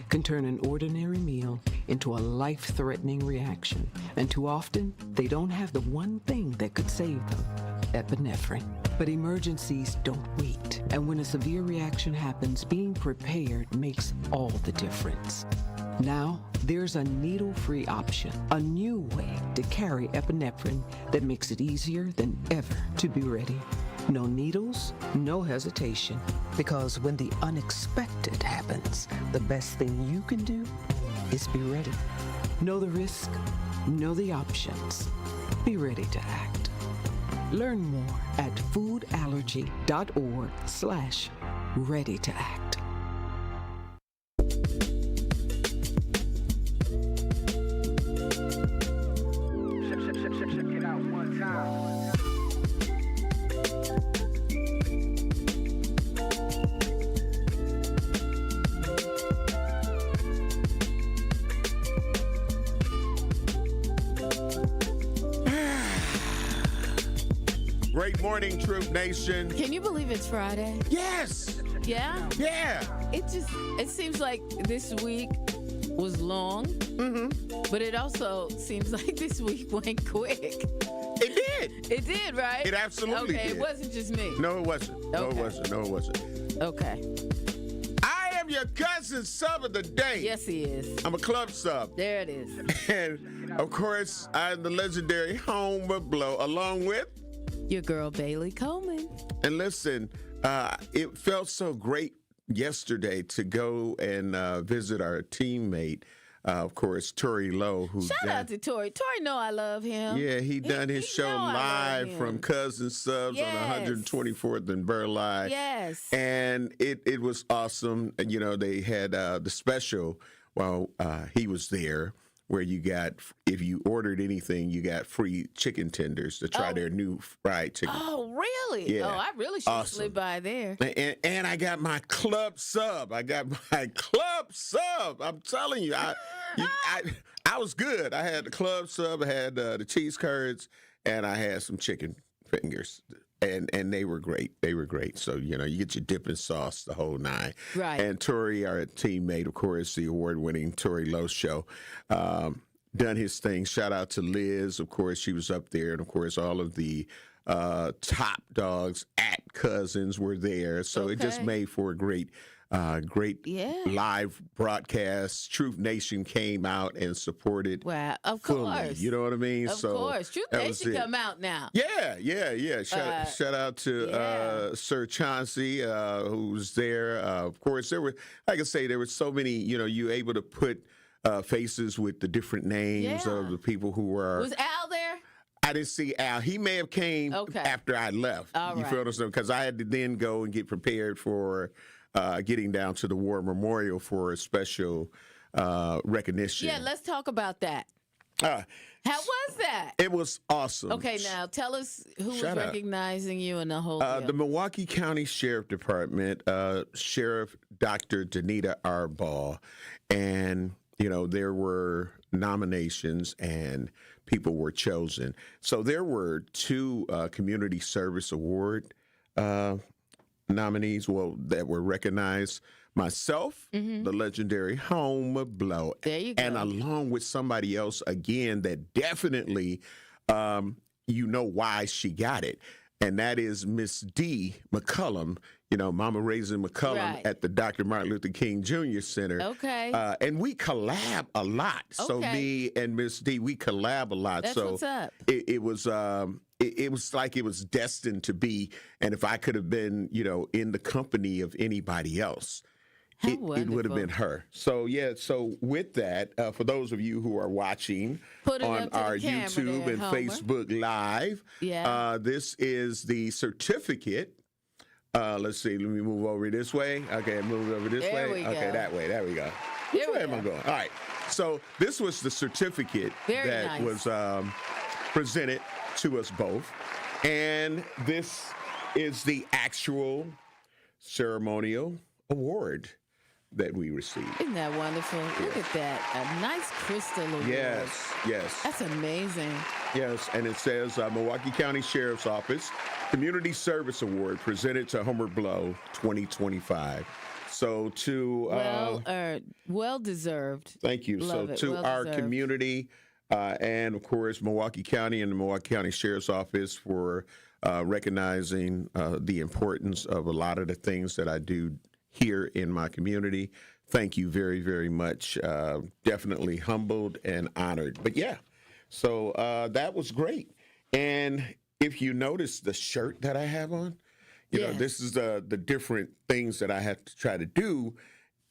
can turn an ordinary meal into a life-threatening reaction. And too often, they don't have the one thing that could save them, epinephrine. But emergencies don't wait. And when a severe reaction happens, being prepared makes all the difference. Now, there's a needle-free option, a new way to carry epinephrine that makes it easier than ever to be ready. No needles, no hesitation. Because when the unexpected happens, the best thing you can do is be ready. Know the risk, know the options. Be ready to act. Learn more at foodallergy.org/ready to act. Check it out one time. Great morning, Troop Nation. Can you believe it's Friday? Yes. Yeah? Yeah. It seems like this week was long, but it also seems like this week went quick. It did. It did, right? It absolutely okay, did. It wasn't just me. No, it wasn't. No, Okay. it wasn't. No, it wasn't. Okay. I am your cousin sub of the day. Yes, he is. I'm a club sub. There it is. And, of course, I'm the legendary Homer Blow, along with... Your girl, Bailey Coleman. And listen, it felt so great yesterday to go and visit our teammate, of course, Tory Lowe. Shout out to Tory. Tory know I love him. Yeah, he done his show live from Cousin Subs on 124th and Burleigh. Yes. And it was awesome. And, you know, they had the special while he was there, where you got, if you ordered anything, you got free chicken tenders to try their new fried chicken. Oh, really? Yeah. Oh, I really should Awesome. slip by there. And I got my club sub. I'm telling you, I was good. I had the club sub, I had the cheese curds, and I had some chicken fingers. And they were great. They were great. So, you know, you get your dipping sauce, the whole nine. Right. And Tory, our teammate, of course, the award-winning Tory Lowe Show, done his thing. Shout out to Liz. Of course, she was up there. And, of course, all of the top dogs at Cousins were there. So it just made for a great live broadcast. Truth Nation came out and supported. Wow, of fully, course. you know what I mean? Of course. Truth Nation come out now. Yeah. Shout out to Sir Chauncey, who was there. Of course, there were, like I say, there were so many, you know, you able to put faces with the different names of the people who were. Was Al there? I didn't see Al. He may have came after I left. All you right. feel what I'm saying? Because I had to then go and get prepared for getting down to the War Memorial for a special recognition. Yeah, let's talk about that. How was that? It was awesome. Okay, now tell us who was Shout out. recognizing you and the whole deal. The Milwaukee County Sheriff Department, Sheriff Dr. Danita Arbaugh, and you know, there were nominations and people were chosen. So there were two Community Service Award nominees, that were recognized. Myself, the legendary Homer Blow. There you go. And along with somebody else, again, that definitely, you know why she got it. And that is Miss D. McCullum, you know, Mama Raisin McCullum at the Dr. Martin Luther King Jr. Center. Okay. And we collab a lot. So me and Miss D, we collab a lot. That's so what's up. It was it was like it was destined to be. And if I could have been, you know, in the company of anybody else, it would have been her. So, yeah, so with that, for those of you who are watching on our YouTube and Facebook Live, this is the certificate. Let's see, let me move over this way. Okay, move over this way. Okay, that way. There we go. Which way am I going? All right. So this was the certificate that was presented to us both. And this is the actual ceremonial award that we received. Isn't that wonderful? Look at that. A nice crystal award. Yes. That's amazing. Yes, and it says Milwaukee County Sheriff's Office Community Service Award presented to Homer Blow 2025 So to well deserved. thank you. Love so it. to Well our deserved. community, and of course Milwaukee County and the Milwaukee County Sheriff's Office for recognizing the importance of a lot of the things that I do here in my community. Thank you very, very much. Definitely humbled and honored. But yeah, so that was great. And if you notice the shirt that I have on, you know, this is the different things that I have to try to do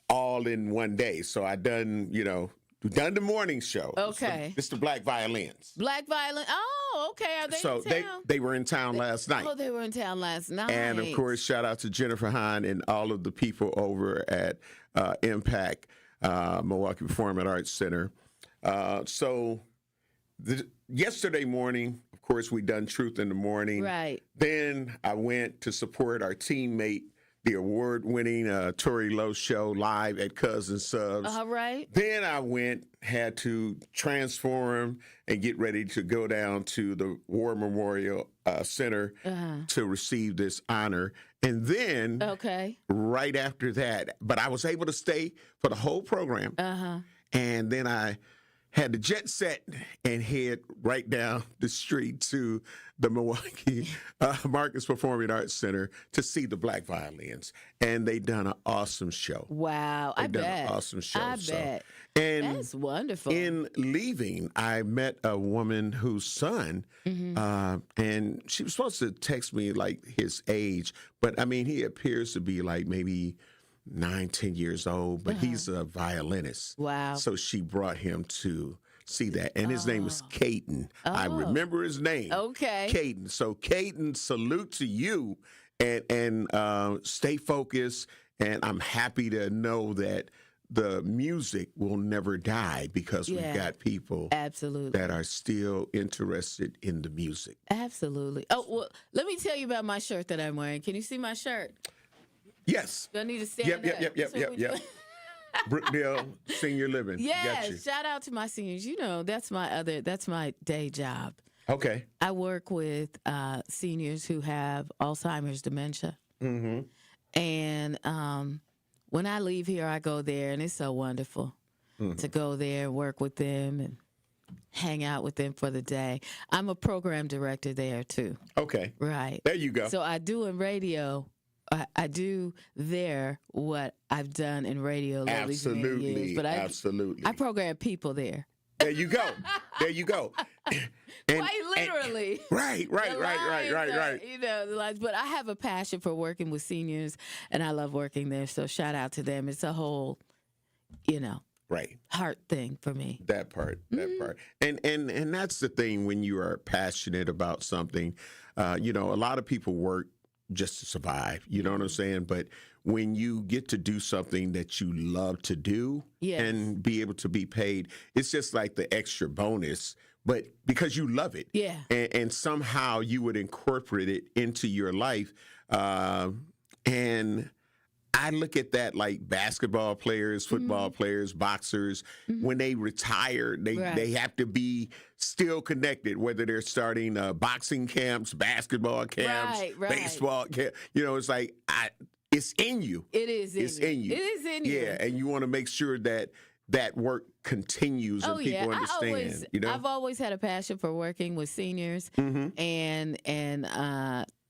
all in one day. So I done the morning show. Okay. It's the Black Violins. Black Violin. Oh, okay. Are they So in town? they were in town last night. Oh, they were in town last night. And of course, shout out to Jennifer Hahn and all of the people over at Impact Milwaukee Performing Arts Center. Yesterday morning, of course, we done Truth in the Morning. Right. Then I went to support our teammate, the award-winning Tori Lowe show live at Cousin Subs. All right. Then I had to transform and get ready to go down to the War Memorial Center to receive this honor. And then right after that, but I was able to stay for the whole program. And then I had to jet set and head right down the street to the Milwaukee Marcus Performing Arts Center to see the Black Violins. And they done an awesome show. Wow. I bet. An awesome show. I bet. And that's wonderful. In leaving, I met a woman whose son, and she was supposed to text me like his age, but I mean, he appears to be like maybe 9-10 years old, but he's a violinist. Wow. So she brought him to see that. And his name is Caden. I remember his name. Okay. Caden. So Caden, salute to you, and stay focused. And I'm happy to know that the music will never die because we've got people that are still interested in the music. Absolutely. Oh, well, let me tell you about my shirt that I'm wearing. Can you see my shirt? Yes. Do I need to stand up? Yep. Brookdale Senior Living. Yes. Got you. Shout out to my seniors. You know, that's my day job. Okay. I work with seniors who have Alzheimer's dementia. Mm-hmm. And when I leave here, I go there, and it's so wonderful to go there and work with them and hang out with them for the day. I'm a program director there, too. Okay. Right. There you go. So I do in radio. I do there what I've done in radio these many years. But absolutely. I program people there. There you go. There you go. Quite literally. Right. You know, the lines. But I have a passion for working with seniors, and I love working there. So shout out to them. It's a whole, heart thing for me. That part. And that's the thing when you are passionate about something. A lot of people work just to survive. You know what I'm saying? But when you get to do something that you love to do and be able to be paid, it's just like the extra bonus, but because you love it. Yeah. And somehow you would incorporate it into your life. And I look at that like basketball players, football players, boxers, when they retire, they have to be still connected, whether they're starting boxing camps, basketball camps, baseball camp. It's like, it's in you. It is in you. It is in you. Yeah, and you want to make sure that work continues and people understand. I've always had a passion for working with seniors, and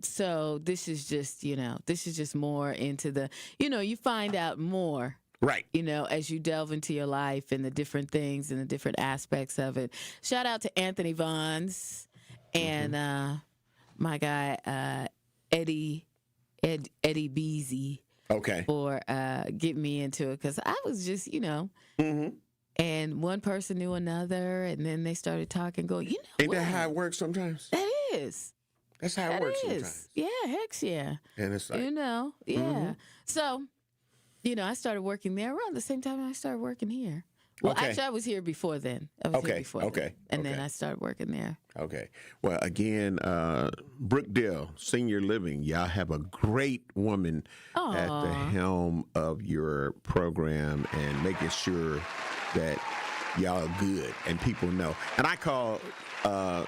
so this is just more into the, you find out more. Right. As you delve into your life and the different things and the different aspects of it. Shout out to Anthony Vons and my guy Eddie Beasy. Okay. For getting me into it, because I was just, and one person knew another, and then they started talking, going, Ain't that how it works sometimes? That is. That's how it works sometimes. Yeah, heck yeah. And it's like, yeah. So, I started working there around the same time I started working here. Well, actually, I was here before then. I was here before then. And then I started working there. Okay. Well, again, Brookdale Senior Living, y'all have a great woman at the helm of your program and making sure that y'all good, and people know. And I call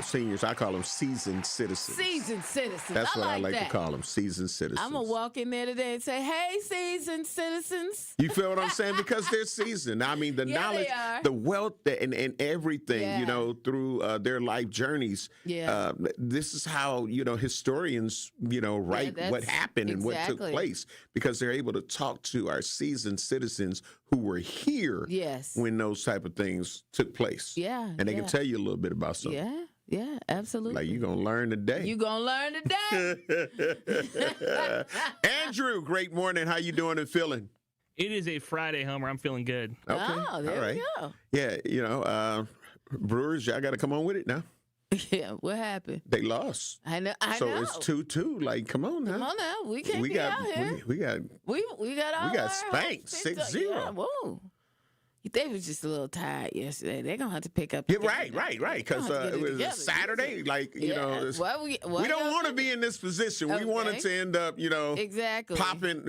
seniors, I call them seasoned citizens. Seasoned citizens. That's what I like that. to call them, seasoned citizens. I'm going to walk in there today and say, hey, seasoned citizens. You feel what I'm saying? Because they're seasoned. I mean, the knowledge, the wealth, and everything, through their life journeys. Yeah. This is how, historians, write what happened and what took place, because they're able to talk to our seasoned citizens who were here when those type of things took place. Yeah. And they can tell you a little bit about something. Yeah, absolutely. Like, you're going to learn today. You're going to learn today. Andrew, great morning. How you doing and feeling? It is a Friday, Homer. I'm feeling good. Okay. Oh, there we go. Yeah, Brewers, y'all got to come on with it now. Yeah, what happened? They lost. I know. So it's 2-2. Like, come on now. Come on now. We can't be out here. We got spanked 6-0. Yeah, whoa. They was just a little tired yesterday. They're going to have to pick up. Yeah, right. Because it was a Saturday. Like, we don't want to be in this position. We wanted to end up, exactly popping,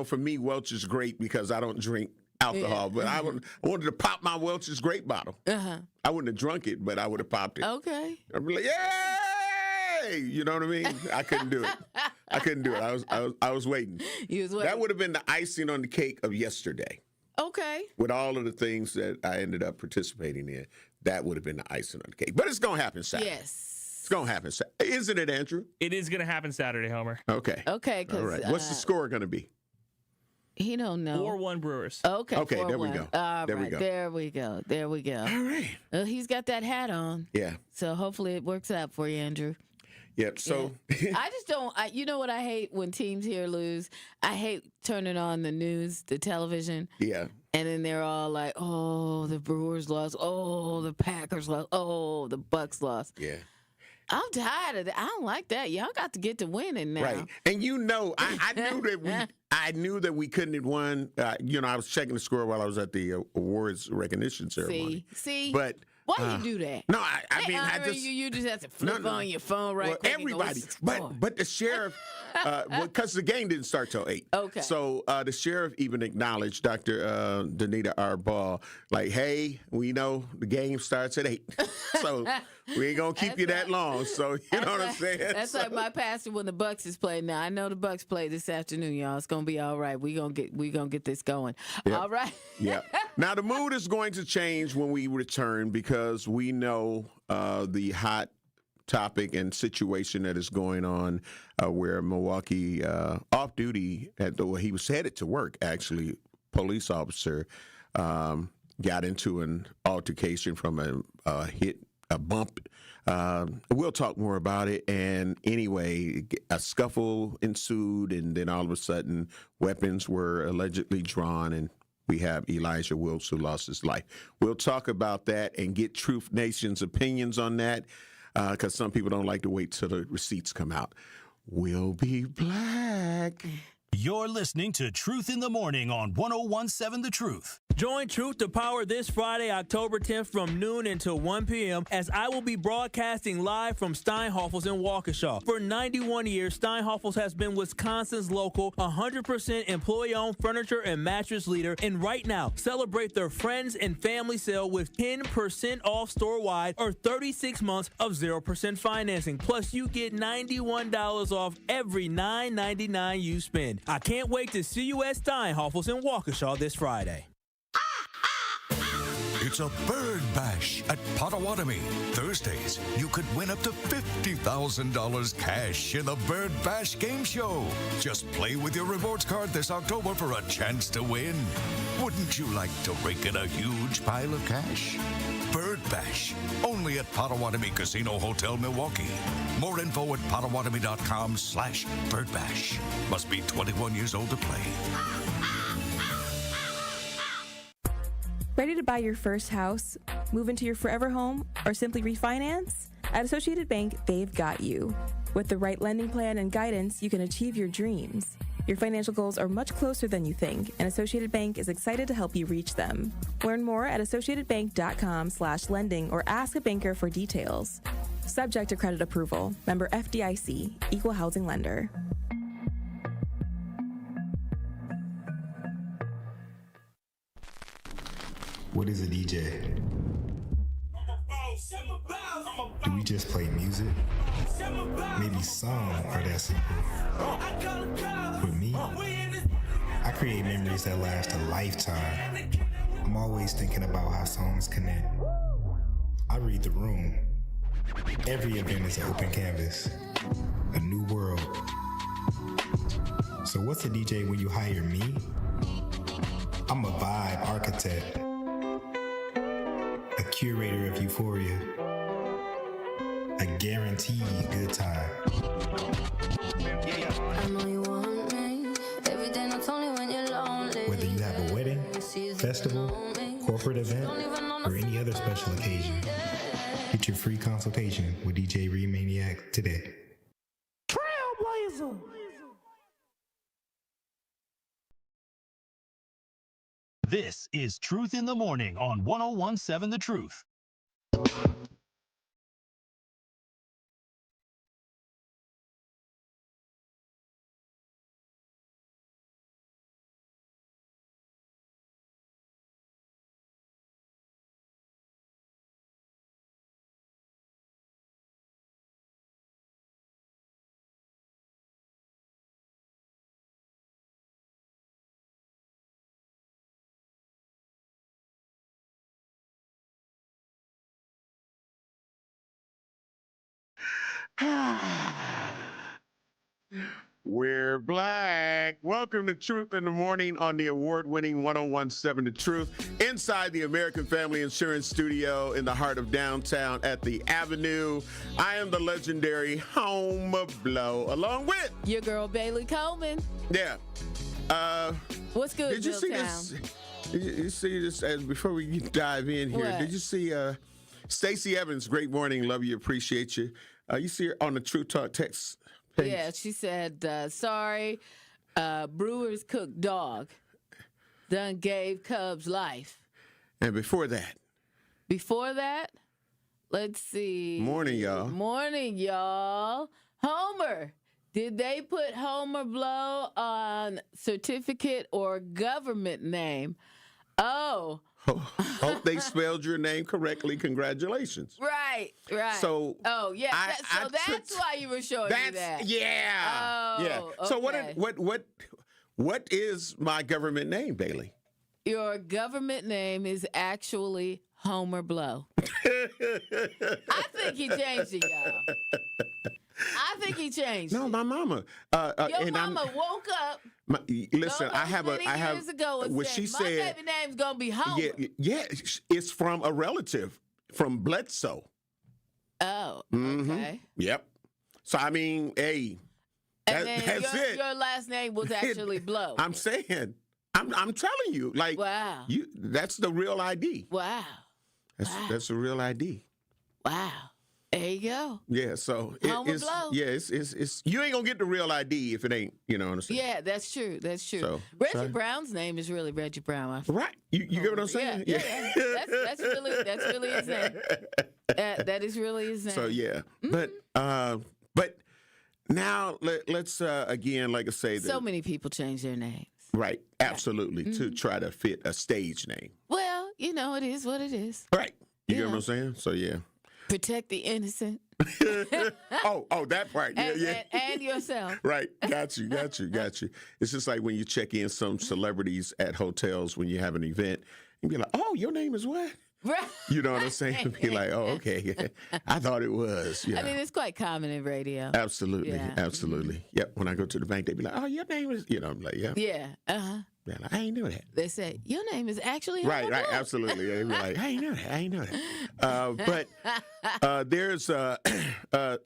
for me, Welch is great because I don't drink alcohol, but I wanted to pop my Welch's grape bottle. I wouldn't have drunk it, but I would have popped it. Okay. I'd be like, yay! You know what I mean? I couldn't do it. I was waiting. You was waiting. That would have been the icing on the cake of yesterday. Okay. With all of the things that I ended up participating in, that would have been the icing on the cake. But it's going to happen Saturday. Yes. It's going to happen Saturday. Isn't it, Andrew? It is going to happen Saturday, Homer. Okay. All right. What's the score going to be? He don't know. 4-1 Brewers. Okay, there we go. All right, there we go. All right. Well, he's got that hat on. Yeah. So hopefully it works out for you, Andrew. Yep. So I just don't. You know what I hate when teams here lose? I hate turning on the news, the television. Yeah. And then they're all like, "Oh, the Brewers lost. Oh, the Packers lost. Oh, the Bucks lost." Yeah. I'm tired of that. I don't like that. Y'all got to get to winning now. Right. And I knew that we couldn't have won. I was checking the score while I was at the awards recognition ceremony. See. But why you do that? No, I mean, I just you just have to flip on your phone quick. Everybody, but the sheriff, because the game didn't start till 8. Okay. So the sheriff even acknowledged Dr. Danita R. Ball, like, hey, we know the game starts at 8, so we ain't gonna keep you that long. So you know what I'm saying? That's like my pastor when the Bucks is playing. Now I know the Bucks play this afternoon, y'all. It's gonna be all right. We gonna get this going. Yep. All right. Yeah. Now the mood is going to change when we return, because we know the hot topic and situation that is going on where Milwaukee off duty he was headed to work, actually, police officer got into an altercation from a bump. We'll talk more about it. And anyway, a scuffle ensued, and then all of a sudden weapons were allegedly drawn, and we have Elijah Wilkes, who lost his life. We'll talk about that and get Truth Nation's opinions on that, because some people don't like to wait till the receipts come out. We'll be back. You're listening to Truth in the Morning on 101.7 The Truth. Join Truth to Power this Friday, October 10th from noon until 1 p.m. as I will be broadcasting live from Steinhoffels in Waukesha. For 91 years, Steinhoffels has been Wisconsin's local 100% employee-owned furniture and mattress leader. And right now, celebrate their friends and family sale with 10% off store-wide or 36 months of 0% financing. Plus, you get $91 off every $9.99 you spend. I can't wait to see you at Steinhoffels in Waukesha this Friday. It's a bird bash at Potawatomi. Thursdays, you could win up to $50,000 cash in the Bird Bash game show. Just play with your rewards card this October for a chance to win. Wouldn't you like to rake in a huge pile of cash? Bird Bash, only at Potawatomi Casino Hotel, Milwaukee. More info at potawatomi.com/birdbash. Must be 21 years old to play. Ready to buy your first house, move into your forever home, or simply refinance? At Associated Bank, they've got you. With the right lending plan and guidance, you can achieve your dreams. Your financial goals are much closer than you think, and Associated Bank is excited to help you reach them. Learn more at associatedbank.com/lending or ask a banker for details. Subject to credit approval. Member FDIC, Equal Housing Lender. What is a DJ? Do we just play music? Maybe some are that simple. With me, I create memories that last a lifetime. I'm always thinking about how songs connect. I read the room. Every event is an open canvas, a new world. So what's a DJ when you hire me? I'm a vibe architect, a curator of euphoria, a guaranteed good time. I know you want me. Every day, not only when you're lonely. Whether you have a wedding, festival, corporate event, or any other special occasion, get your free consultation with DJ Remaniac today. Trailblazer. This is Truth in the Morning on 1017 The Truth. We're black. Welcome to Truth in the Morning on the award-winning 1017 The Truth, inside the American Family Insurance Studio in the heart of downtown at the Avenue. I am the legendary Home Blow, along with your girl Bailey Coleman. Yeah. What's good, Did you see this? Did you see this? Before we dive in here, did you see Stacey Evans? Great morning, love you, appreciate you. You see her on the True Talk text page? Yeah, she said, sorry, Brewers cooked dog. Done gave Cubs life. And before that? Before that, let's see. Morning, y'all. Morning, y'all. Homer. Did they put Homer Blow on certificate or government name? Oh. Hope they spelled your name correctly. Congratulations. Right. So, oh yeah. That's why you were showing me that. Yeah. Oh, yeah. okay. So what is my government name, Bailey? Your government name is actually Homer Blow. I think he changed it, y'all. I think he changed. No, my mama. Your mama woke up. Listen, I have years ago and what said, she my said. baby name's gonna be Homer. Yeah, it's from a relative, from Bledsoe. Oh, Mm-hmm. okay. Yep. So I mean, hey, and then that's it. Your last name was actually Blow. I'm saying, I'm telling you, like, wow, that's the real ID. Wow, that's the real ID. Wow. There you go. Yeah, so it's Blow. Yeah, it's you ain't gonna get the real ID if it ain't, you know what I'm saying? Yeah, that's true. That's true. So, Reggie Brown's name is really Reggie Brown. Right. You get what I'm saying? Yeah. That's really his name. That is really his name. So yeah, but now let's again, like I say, so many people change their names. Right, absolutely, to try to fit a stage name. Well, it is what it is. Right. You get what I'm saying? So yeah. Protect the innocent. oh, that part. Yeah. And yourself. Right. Got you. It's just like when you check in some celebrities at hotels when you have an event and be like, oh, your name is what? Right. You know what I'm saying? Be like, oh, okay. I thought it was. I mean, it's quite common in radio. Absolutely. Yeah. Absolutely. Yep. When I go to the bank, they be like, oh, your name is, I'm like, yeah. Yeah. Uh-huh. They're like, I ain't know that. They say, your name is actually Right, absolutely. They be like, I ain't know that. But there's a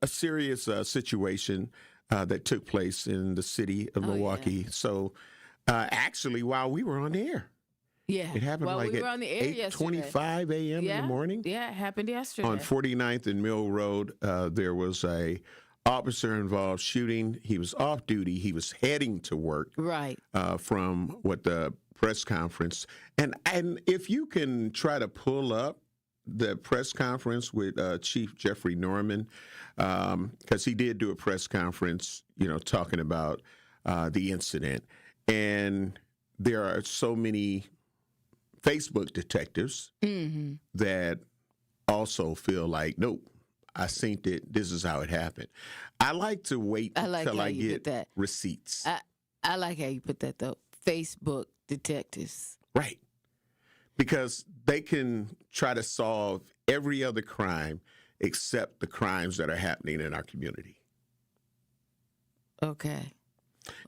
serious situation that took place in the city of Milwaukee. Yeah. So actually, while we were on the air. Yeah. It happened we at were on the air 8:25 a.m. in the morning. Yeah, it happened yesterday. On 49th and Mill Road, there was a officer involved shooting. He was off duty. He was heading to work. Right. From the press conference. And if you can try to pull up the press conference with Chief Jeffrey Norman, because he did do a press conference, talking about the incident. And there are so many Facebook detectives that also feel like, nope, I seen it. This is how it happened. I like to wait until I get receipts. I like how you put that, though. Facebook detectives. Right. Because they can try to solve every other crime except the crimes that are happening in our community. Okay.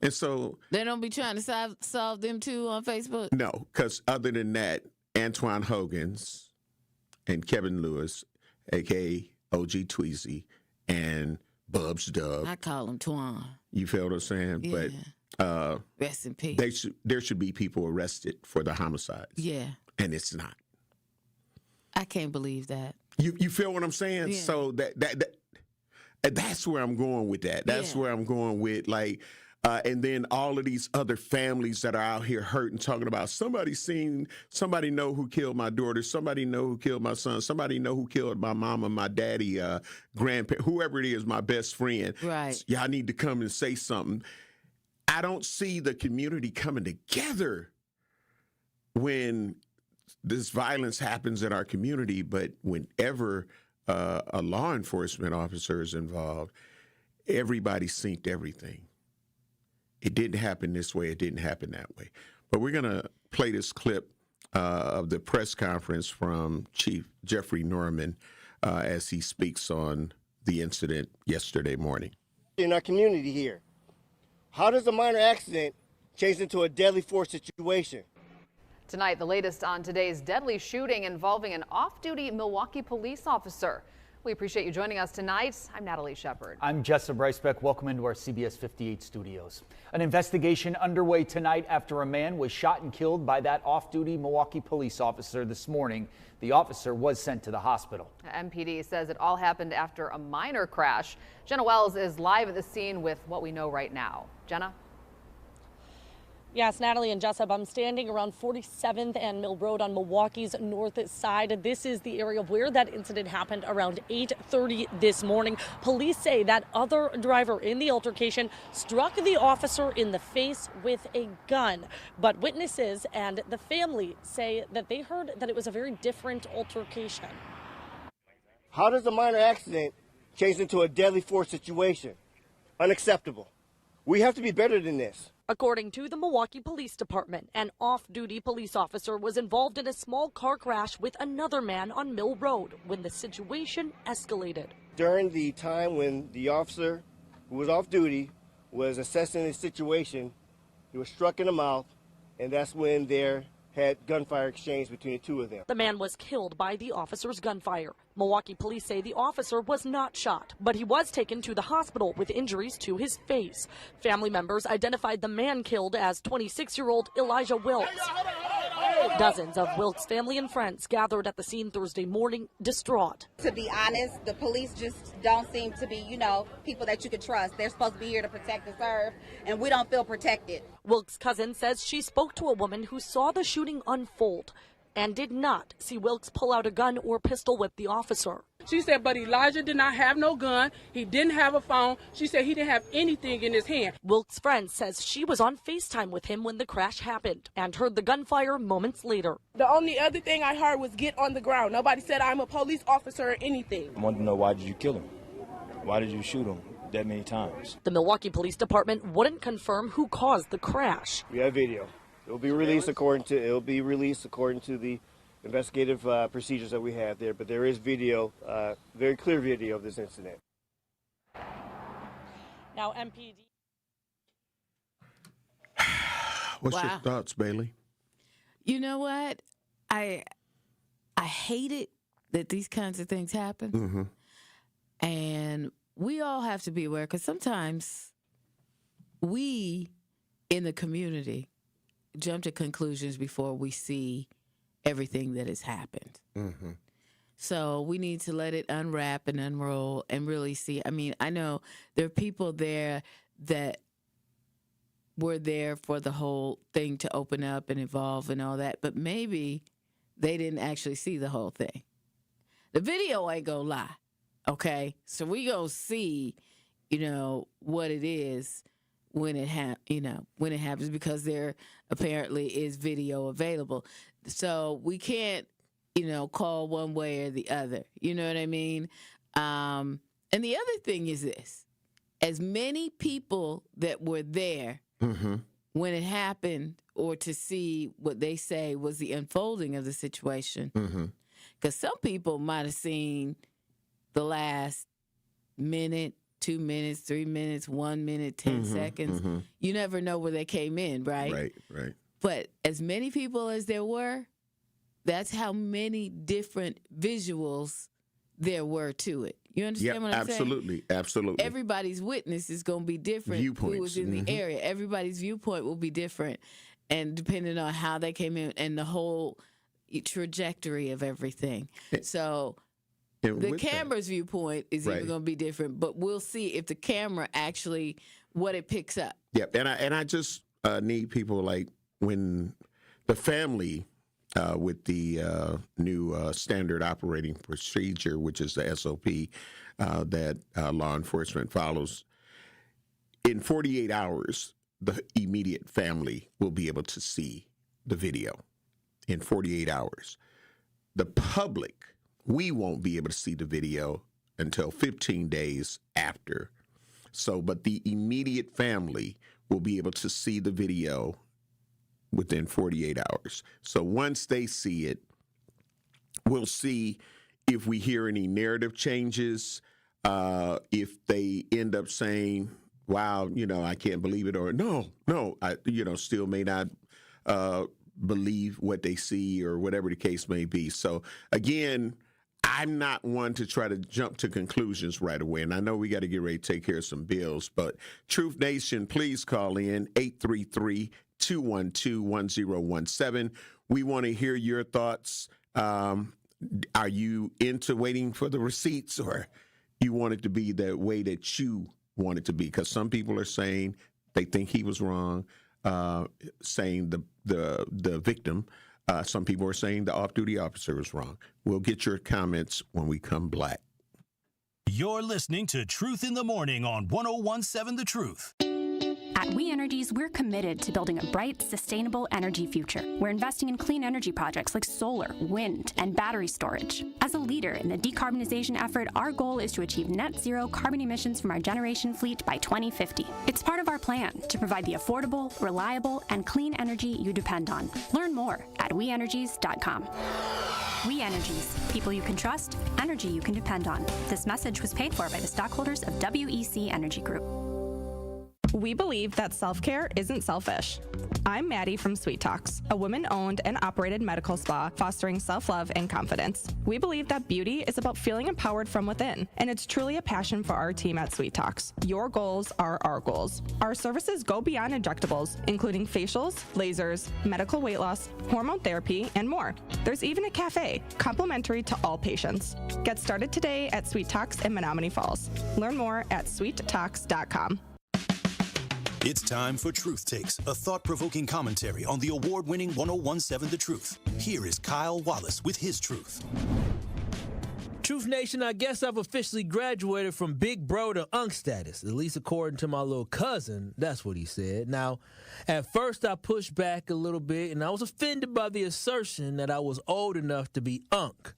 And so they don't be trying to solve them too on Facebook? No, because other than that, Antoine Hogan's and Kevin Lewis, a.k.a. OG Tweezy, and Bubs Dub. I call him Twan. You feel what I'm saying? Yeah. But rest in peace. There should be people arrested for the homicides. Yeah. And it's not. I can't believe that. You feel what I'm saying? Yeah. So that's where I'm going with that. That's where I'm going with, like, and then all of these other families that are out here hurting, talking about somebody know who killed my daughter, somebody know who killed my son, somebody know who killed my mama, my daddy, grandparent, whoever it is, my best friend. Right. Y'all need to come and say something. I don't see the community coming together when this violence happens in our community, but whenever a law enforcement officer is involved, everybody synced everything. It didn't happen this way. It didn't happen that way. But we're going to play this clip of the press conference from Chief Jeffrey Norman as he speaks on the incident yesterday morning. In our community here, how does a minor accident change into a deadly force situation? Tonight, the latest on today's deadly shooting involving an off-duty Milwaukee police officer. We appreciate you joining us tonight. I'm Natalie Shepard. I'm Jessa Brycebeck. Welcome into our CBS 58 studios. An investigation underway tonight after a man was shot and killed by that off-duty Milwaukee police officer this morning. The officer was sent to the hospital. MPD says it all happened after a minor crash. Jenna Wells is live at the scene with what we know right now. Jenna? Yes, Natalie and Jessup, I'm standing around 47th and Mill Road on Milwaukee's north side. This is the area where that incident happened around 8:30 this morning. Police say that other driver in the altercation struck the officer in the face with a gun. But witnesses and the family say that they heard that it was a very different altercation. How does a minor accident change into a deadly force situation? Unacceptable. We have to be better than this. According to the Milwaukee Police Department, an off-duty police officer was involved in a small car crash with another man on Mill Road when the situation escalated. During the time when the officer who was off duty was assessing the situation, he was struck in the mouth, and that's when there had gunfire exchange between the two of them. The man was killed by the officer's gunfire. Milwaukee police say the officer was not shot, but he was taken to the hospital with injuries to his face. Family members identified the man killed as 26-year-old Elijah Wilkes. Dozens of Wilkes' family and friends gathered at the scene Thursday morning, distraught. To be honest, the police just don't seem to be, people that you could trust. They're supposed to be here to protect and serve, and we don't feel protected. Wilkes' cousin says she spoke to a woman who saw the shooting unfold and did not see Wilkes pull out a gun or pistol whip the officer. She said, but Elijah did not have no gun. He didn't have a phone. She said he didn't have anything in his hand. Wilkes' friend says she was on FaceTime with him when the crash happened and heard the gunfire moments later. The only other thing I heard was get on the ground. Nobody said I'm a police officer or anything. I want to know, why did you kill him? Why did you shoot him that many times? The Milwaukee Police Department wouldn't confirm who caused the crash. We have video. It'll be released according to the investigative procedures that we have there, but there is video, very clear video of this incident. Now, MPD. What's your thoughts, Bailey? You know what? I hate it that these kinds of things happen. Mm-hmm. And we all have to be aware, because sometimes we in the community jump to conclusions before we see everything that has happened. Mm-hmm. So we need to let it unwrap and unroll and really see. I mean, I know there are people there that were there for the whole thing to open up and evolve and all that, but maybe they didn't actually see the whole thing. The video ain't gonna lie, okay? So we gonna see, what it is when it happens, because there apparently is video available. So we can't, call one way or the other. You know what I mean? And the other thing is this. As many people that were there when it happened, or to see what they say was the unfolding of the situation, because some people might have seen the last minute, 2 minutes, 3 minutes, 1 minute, 10 seconds. You never know where they came in, right? Right. But as many people as there were, that's how many different visuals there were to it. You understand what I'm saying? Absolutely. Everybody's witness is going to be different. Viewpoints. Who was in the area. Everybody's viewpoint will be different. And depending on how they came in and the whole trajectory of everything. So the camera's viewpoint is even going to be different. But we'll see if the camera actually, what it picks up. Yeah, and I just need people like when the family with the new standard operating procedure, which is the SOP that law enforcement follows, in 48 hours, the immediate family will be able to see the video in 48 hours. The public, we won't be able to see the video until 15 days after. So, but the immediate family will be able to see the video within 48 hours. So once they see it, we'll see if we hear any narrative changes, if they end up saying, wow, I can't believe it, or no, I, still may not believe what they see, or whatever the case may be. So again, I'm not one to try to jump to conclusions right away. And I know we got to get ready to take care of some bills, but Truth Nation, please call in 833-212-1017. We want to hear your thoughts. Are you into waiting for the receipts, or you want it to be the way that you want it to be? Because some people are saying they think he was wrong, saying the victim. Some people are saying the off-duty officer was wrong. We'll get your comments when we come back. You're listening to Truth in the Morning on 101.7 The Truth. At We Energies, we're committed to building a bright, sustainable energy future. We're investing in clean energy projects like solar, wind, and battery storage. As a leader in the decarbonization effort, our goal is to achieve net zero carbon emissions from our generation fleet by 2050. It's part of our plan to provide the affordable, reliable, and clean energy you depend on. Learn more at weenergies.com. We Energies, people you can trust, energy you can depend on. This message was paid for by the stockholders of WEC Energy Group. We believe that self-care isn't selfish. I'm Maddie from Sweet Talks, a women-owned and operated medical spa fostering self-love and confidence. We believe that beauty is about feeling empowered from within, and it's truly a passion for our team at Sweet Talks. Your goals are our goals. Our services go beyond injectables, including facials, lasers, medical weight loss, hormone therapy, and more. There's even a cafe, complimentary to all patients. Get started today at Sweet Talks in Menominee Falls. Learn more at sweettalks.com. It's time for Truth Takes, a thought-provoking commentary on the award-winning 101.7 The Truth. Here is Kyle Wallace with his truth. Truth Nation, I guess I've officially graduated from big bro to unk status, at least according to my little cousin. That's what he said. Now, at first I pushed back a little bit, and I was offended by the assertion that I was old enough to be unk.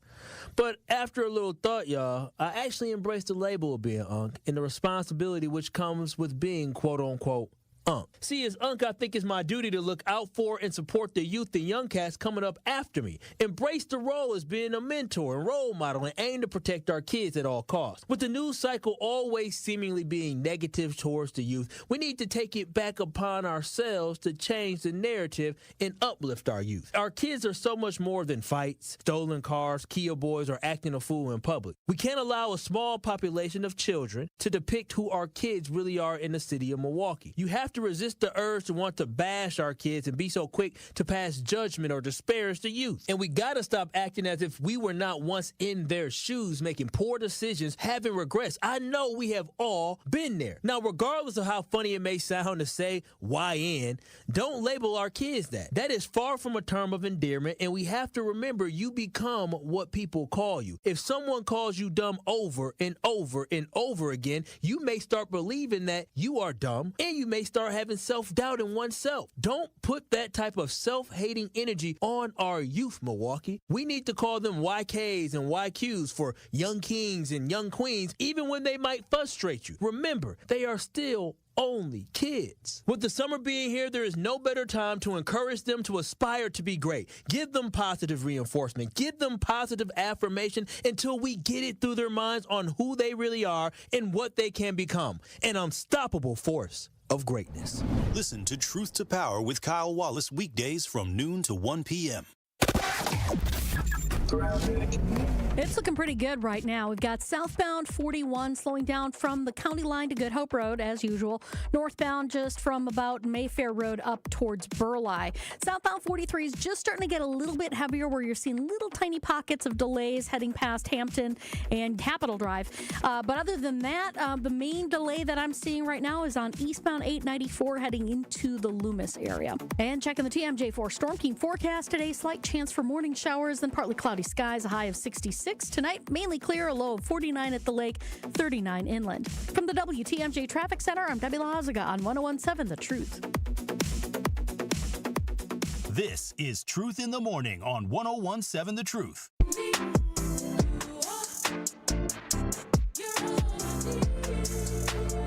But after a little thought, y'all, I actually embraced the label of being unk and the responsibility which comes with being quote-unquote unk. See, as unk, I think it's my duty to look out for and support the youth and young cats coming up after me. Embrace the role as being a mentor and role model and aim to protect our kids at all costs. With the news cycle always seemingly being negative towards the youth, we need to take it back upon ourselves to change the narrative and uplift our youth. Our kids are so much more than fights, stolen cars, Kia boys, or acting a fool in public. We can't allow a small population of children to depict who our kids really are in the city of Milwaukee. You have to resist the urge to want to bash our kids and be so quick to pass judgment or disparage the youth. And we gotta stop acting as if we were not once in their shoes, making poor decisions, having regrets. I know we have all been there. Now, regardless of how funny it may sound to say YN, don't label our kids that. That is far from a term of endearment, and we have to remember you become what people call you. If someone calls you dumb over and over and over again, you may start believing that you are dumb, and you may start start having self-doubt in oneself. Don't put that type of self-hating energy on our youth, Milwaukee. We need to call them YKs and YQs for young kings and young queens, even when they might frustrate you. Remember, they are still only kids. With the summer being here, there is no better time to encourage them to aspire to be great. Give them positive reinforcement. Give them positive affirmation until we get it through their minds on who they really are and what they can become. An unstoppable force of greatness. Listen to Truth to Power with Kyle Wallace weekdays from noon to 1 p.m. It's looking pretty good right now. We've got southbound 41 slowing down from the county line to Good Hope Road as usual. Northbound just from about Mayfair Road up towards Burleigh. Southbound 43 is just starting to get a little bit heavier where you're seeing little tiny pockets of delays heading past Hampton and Capitol Drive. But other than that, the main delay that I'm seeing right now is on eastbound 894 heading into the Loomis area. And checking the TMJ4 Storm King forecast today, slight chance for morning showers, then partly cloudy skies, a high of 66. Tonight, mainly clear, a low of 49 at the lake, 39 inland. From the WTMJ Traffic Center, I'm Debbie Lazaga on 101.7 The Truth. This is Truth in the Morning on 101.7 The Truth.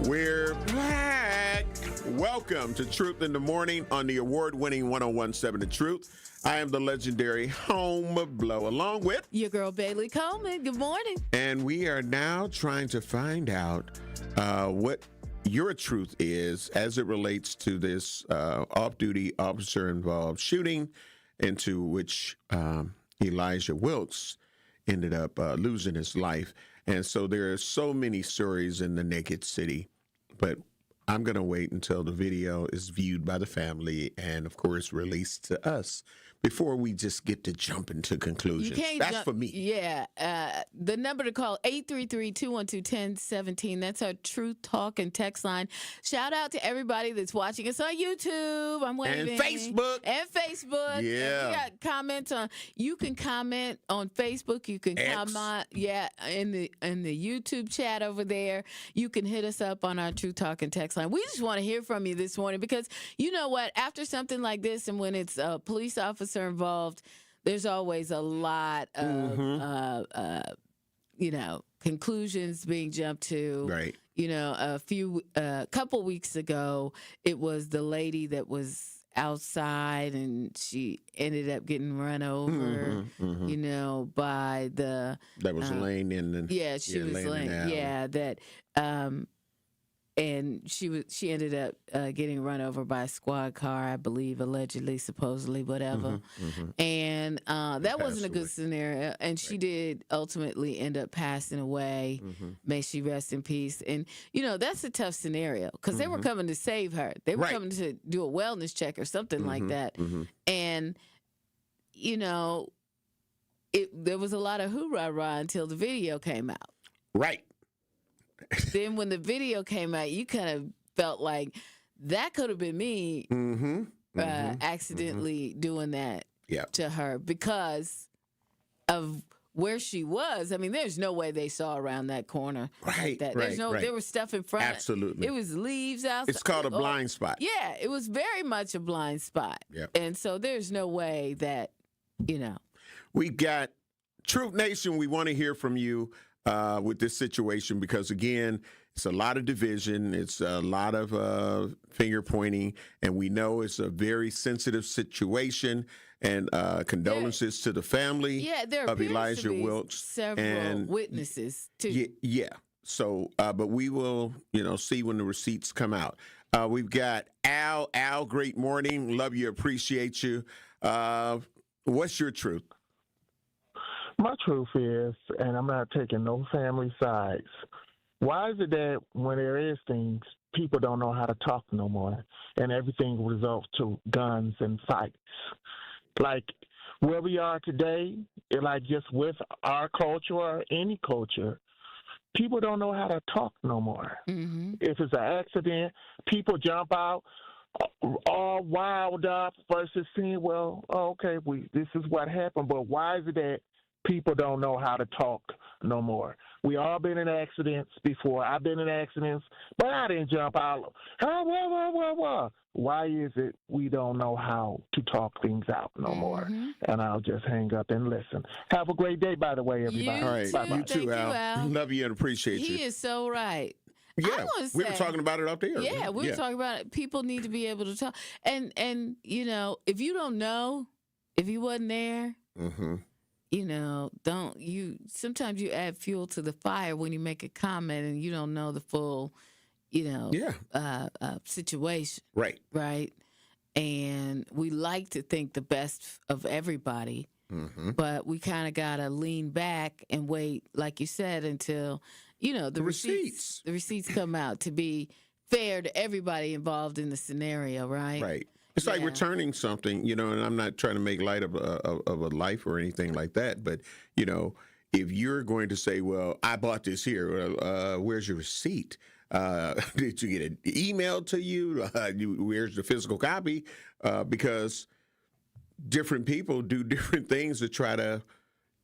We're back. Welcome to Truth in the Morning on the award-winning 101.7 The Truth. I am the legendary Home Blow, along with your girl Bailey Coleman. Good morning. And we are now trying to find out what your truth is as it relates to this off-duty officer-involved shooting into which Elijah Wilkes ended up losing his life. And so there are so many stories in the Naked City, but I'm going to wait until the video is viewed by the family and, of course, released to us before we just get to jump into conclusions. That's for me. Yeah. The number to call, 833-212-1017. That's our Truth Talk and text line. Shout out to everybody that's watching us on YouTube. I'm waving. And Facebook. Yeah. We got comments on. You can comment on Facebook. You can comment, in the YouTube chat over there. You can hit us up on our Truth Talk and text line. We just want to hear from you this morning because you know what? After something like this, and when it's a police officer involved, there's always a lot of conclusions being jumped to. Right. A couple weeks ago, it was the lady that was outside and she ended up getting run over, by the that was laying in the she was laying and she ended up getting run over by a squad car, I believe, allegedly, supposedly, whatever. And that wasn't a good scenario. And she did ultimately end up passing away. May she rest in peace. And, that's a tough scenario because they were coming to save her. They were coming to do a wellness check or something like that. And, there was a lot of hoorah-rah until the video came out. Right. Then when the video came out, you kind of felt like that could have been me accidentally doing that to her because of where she was. I mean, there's no way they saw around that corner. Right. There was stuff in front. Absolutely. It was leaves outside. It's called a blind spot. Yeah, it was very much a blind spot. Yep. And so there's no way that, We've got Truth Nation. We want to hear from you with this situation because, again, it's a lot of division. It's a lot of finger pointing, and we know it's a very sensitive situation. And condolences to the family of Elijah Wilkes. Several witnesses, too. Yeah. So, but we will, see when the receipts come out. We've got Al. Al, great morning. Love you, appreciate you. What's your truth? My truth is, and I'm not taking no family sides, why is it that when there is things, people don't know how to talk no more, and everything results to guns and fights? Like where we are today, like just with our culture or any culture, people don't know how to talk no more. If it's an accident, people jump out all wild up versus saying, well, okay, this is what happened, but why is it that people don't know how to talk no more. We all been in accidents before. I've been in accidents, but I didn't jump out. Why is it we don't know how to talk things out no more? And I'll just hang up and listen. Have a great day, by the way, everybody. All right. Bye-bye. You too, Al. Love you and appreciate you. He is so right. Yeah, we were talking about it out there. Yeah, we were talking about it. People need to be able to talk. And you know, if you don't know, if you wasn't there, you know, sometimes you add fuel to the fire when you make a comment and you don't know the full, you know, situation. Right. Right. And we like to think the best of everybody, but we kind of got to lean back and wait, like you said, until, you know, the receipts come out to be fair to everybody involved in the scenario, right? Right. It's like returning something, you know, and I'm not trying to make light of a life or anything like that, but, you know, if you're going to say, well, I bought this here, where's your receipt? Did you get an email to you? Where's the physical copy? Because different people do different things to try to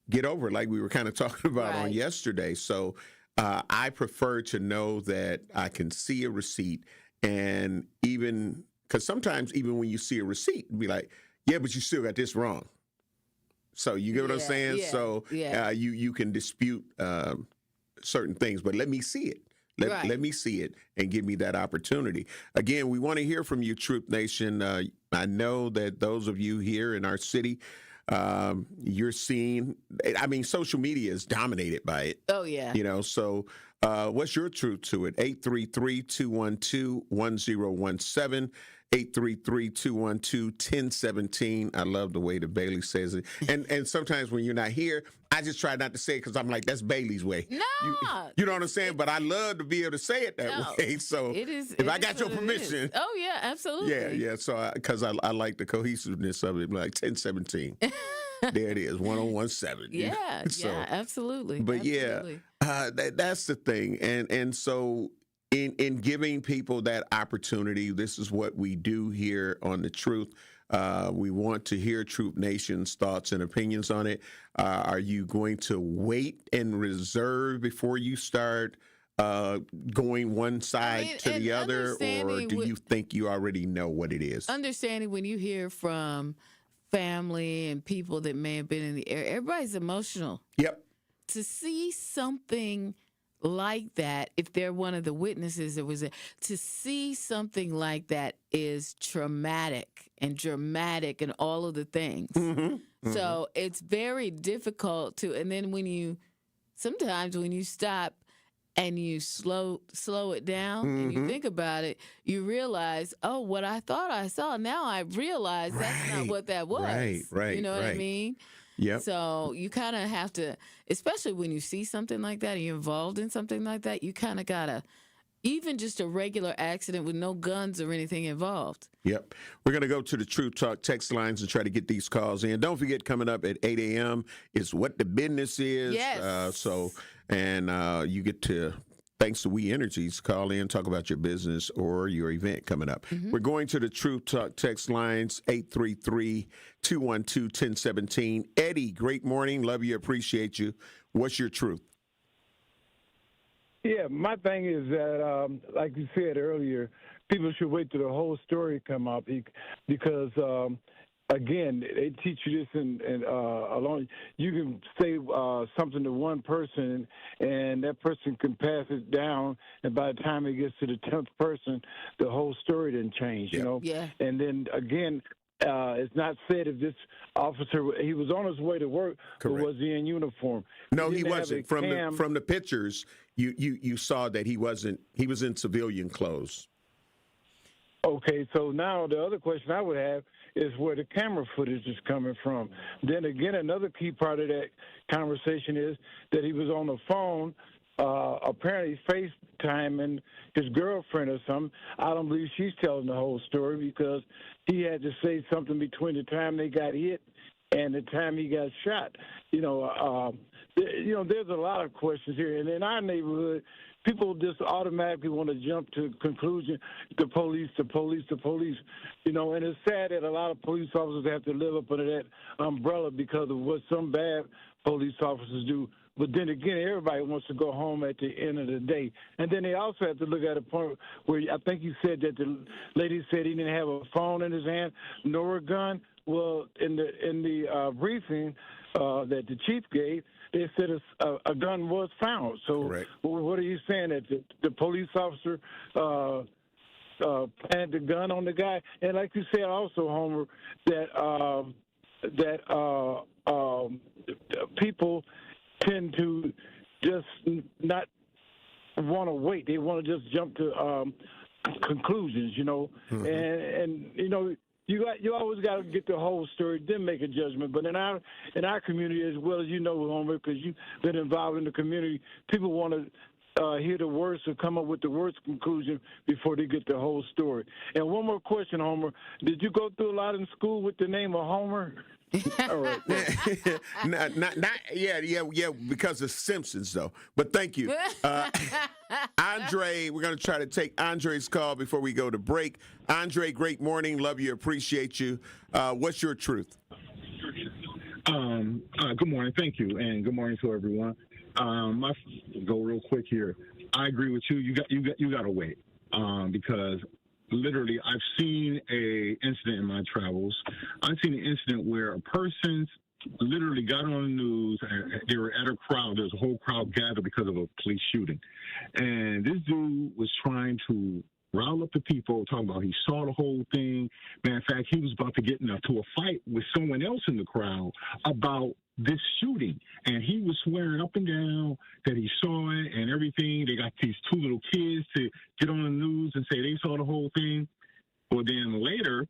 get over, like we were kind of talking about on yesterday. So I prefer to know that I can see a receipt, and even because sometimes even when you see a receipt, be like, yeah, but you still got this wrong. So you get what I'm saying? So you can dispute certain things, but let me see it. Let me see it and give me that opportunity. Again, we want to hear from you, Truth Nation. I know that those of you here in our city, you're seeing, I mean, social media is dominated by it. Oh, yeah. You know, so what's your truth to it? 833-212-1017. 833-212-1017. I love the way that Bailey says it. And sometimes when you're not here, I just try not to say it because I'm like, that's Bailey's way. No. You know what I'm saying? But I love to be able to say it that way. So if I got your permission. Oh, yeah, absolutely. Yeah. So because I like the cohesiveness of it, like 1017. There it is, 1017. Yeah, yeah, absolutely. But absolutely. That's the thing. And so in giving people that opportunity, this is what we do here on The Truth. We want to hear Truth Nation's thoughts and opinions on it. Are you going to wait and reserve before you start going one side to the other, or do you think you already know what it is? Understanding when you hear from family and people that may have been in the area, everybody's emotional. Yep. To see something like that, if they're one of the witnesses, to see something like that is traumatic and dramatic and all of the things. So it's very difficult to, and then sometimes when you stop and you slow it down and you think about it, you realize, oh, what I thought I saw, now I realize that's not what that was. Right. You know what I mean? Yep. So you kind of have to, especially when you see something like that and you're involved in something like that, you kind of got to, even just a regular accident with no guns or anything involved. Yep. We're going to go to the True Talk text lines and try to get these calls in. Don't forget, coming up at 8 a.m. is What the Business Is. Yes. You get to, thanks to We Energies, call in, talk about your business or your event coming up. We're going to the True Talk text lines, 833-212-1017. Eddie, great morning. Love you, appreciate you. What's your truth? Yeah, my thing is that, like you said earlier, people should wait till the whole story come out because, again, they teach you this along. You can say something to one person, and that person can pass it down, and by the time it gets to the 10th person, the whole story didn't change, you know? Yeah. And then, again, it's not said if this officer, he was on his way to work, Correct. or was he in uniform? No, he wasn't. From the pictures, you saw that he wasn't. He was in civilian clothes. Okay, so now the other question I would have is where the camera footage is coming from. Then again, another key part of that conversation is that he was on the phone, apparently FaceTiming his girlfriend or something. I don't believe she's telling the whole story because he had to say something between the time they got hit and the time he got shot. There's a lot of questions here. And in our neighborhood, people just automatically want to jump to conclusion, the police. And it's sad that a lot of police officers have to live up under that umbrella because of what some bad police officers do. But then again, everybody wants to go home at the end of the day. And then they also have to look at a point where I think you said that the lady said he didn't have a phone in his hand nor a gun. Well, in the briefing that the chief gave, they said a gun was found. So what are you saying, that the police officer planted the gun on the guy? And like you said also, Homer, that people tend to just not want to wait. They want to just jump to conclusions, Mm-hmm. And you always got to get the whole story, then make a judgment. But in our community, as well as Homer, because you've been involved in the community, people want to hear the worst or come up with the worst conclusion before they get the whole story. And one more question, Homer. Did you go through a lot in school with the name of Homer? All right. Yeah, because of Simpsons, though. But thank you. Andre, we're going to try to take Andre's call before we go to break. Andre, great morning. Love you. Appreciate you. What's your truth? Good morning. Thank you. And good morning to everyone. Go real quick here. I agree with you. You got to wait because literally I've seen a incident in my travels. I've seen an incident where a person literally got on the news and they were at a crowd. There's a whole crowd gathered because of a police shooting. And this dude was trying to rile up the people, talking about he saw the whole thing. Matter of fact, he was about to get into a fight with someone else in the crowd about this shooting. And he was swearing up and down that he saw it and everything. They got these two little kids to get on the news and say they saw the whole thing. Well, then later,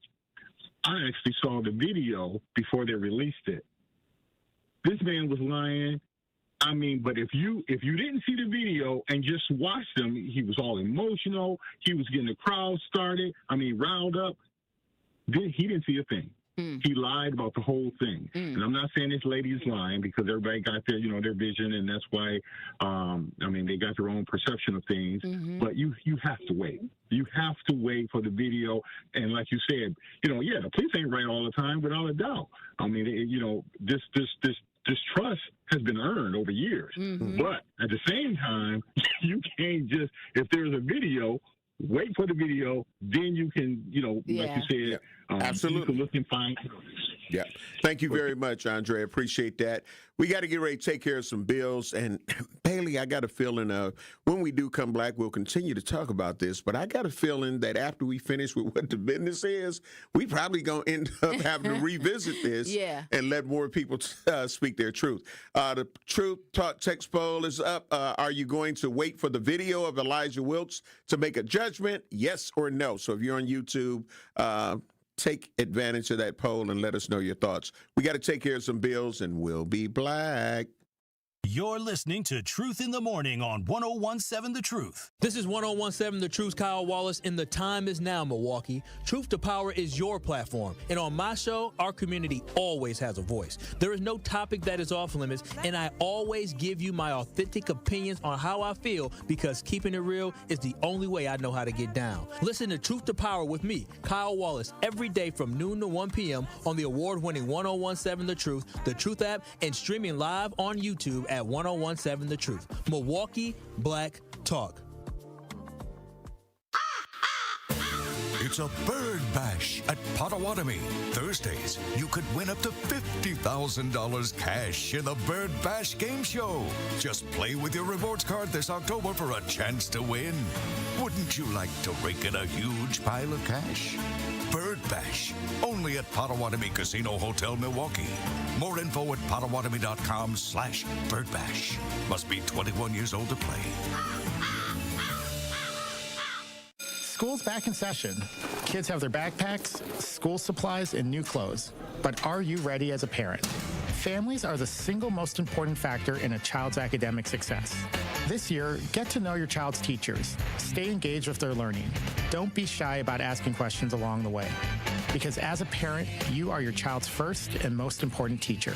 I actually saw the video before they released it. This man was lying. I mean, but if you didn't see the video and just watched him, he was all emotional. He was getting the crowd started. Riled up. He didn't see a thing. He lied about the whole thing. And I'm not saying this lady is lying because everybody got their, their vision, and that's why, they got their own perception of things. But you have to wait. You have to wait for the video. And like you said, the police ain't right all the time, without a doubt. This trust has been earned over years. But at the same time, you can't just, if there's a video, wait for the video, then you can, like you said, absolutely, you can look and find. Yeah. Thank you very much, Andre. Appreciate that. We got to get ready to take care of some bills. And Bailey, I got a feeling when we do come back, we'll continue to talk about this. But I got a feeling that after we finish with what the business is, we probably going to end up having to revisit this and let more people speak their truth. The Truth Talk text poll is up. Are you going to wait for the video of Elijah Wilkes to make a judgment? Yes or no? So if you're on YouTube, take advantage of that poll and let us know your thoughts. We got to take care of some bills, and we'll be black. You're listening to Truth in the Morning on 101.7 The Truth. This is 101.7 The Truth's Kyle Wallace, and the time is now, Milwaukee. Truth to Power is your platform, and on my show, our community always has a voice. There is no topic that is off limits, and I always give you my authentic opinions on how I feel, because keeping it real is the only way I know how to get down. Listen to Truth to Power with me, Kyle Wallace, every day from noon to 1 p.m. on the award-winning 101.7 The Truth app, and streaming live on YouTube at 101.7 The Truth. Milwaukee Black Talk. It's a bird bash at Potawatomi. Thursdays, you could win up to $50,000 cash in the Bird Bash Game Show. Just play with your rewards card this October for a chance to win. Wouldn't you like to rake in a huge pile of cash? Bird Bash, only at Potawatomi Casino Hotel, Milwaukee. More info at potawatomi.com/birdbash. Must be 21 years old to play. School's back in session. Kids have their backpacks, school supplies, and new clothes. But are you ready as a parent? Families are the single most important factor in a child's academic success. This year, get to know your child's teachers. Stay engaged with their learning. Don't be shy about asking questions along the way. Because as a parent, you are your child's first and most important teacher.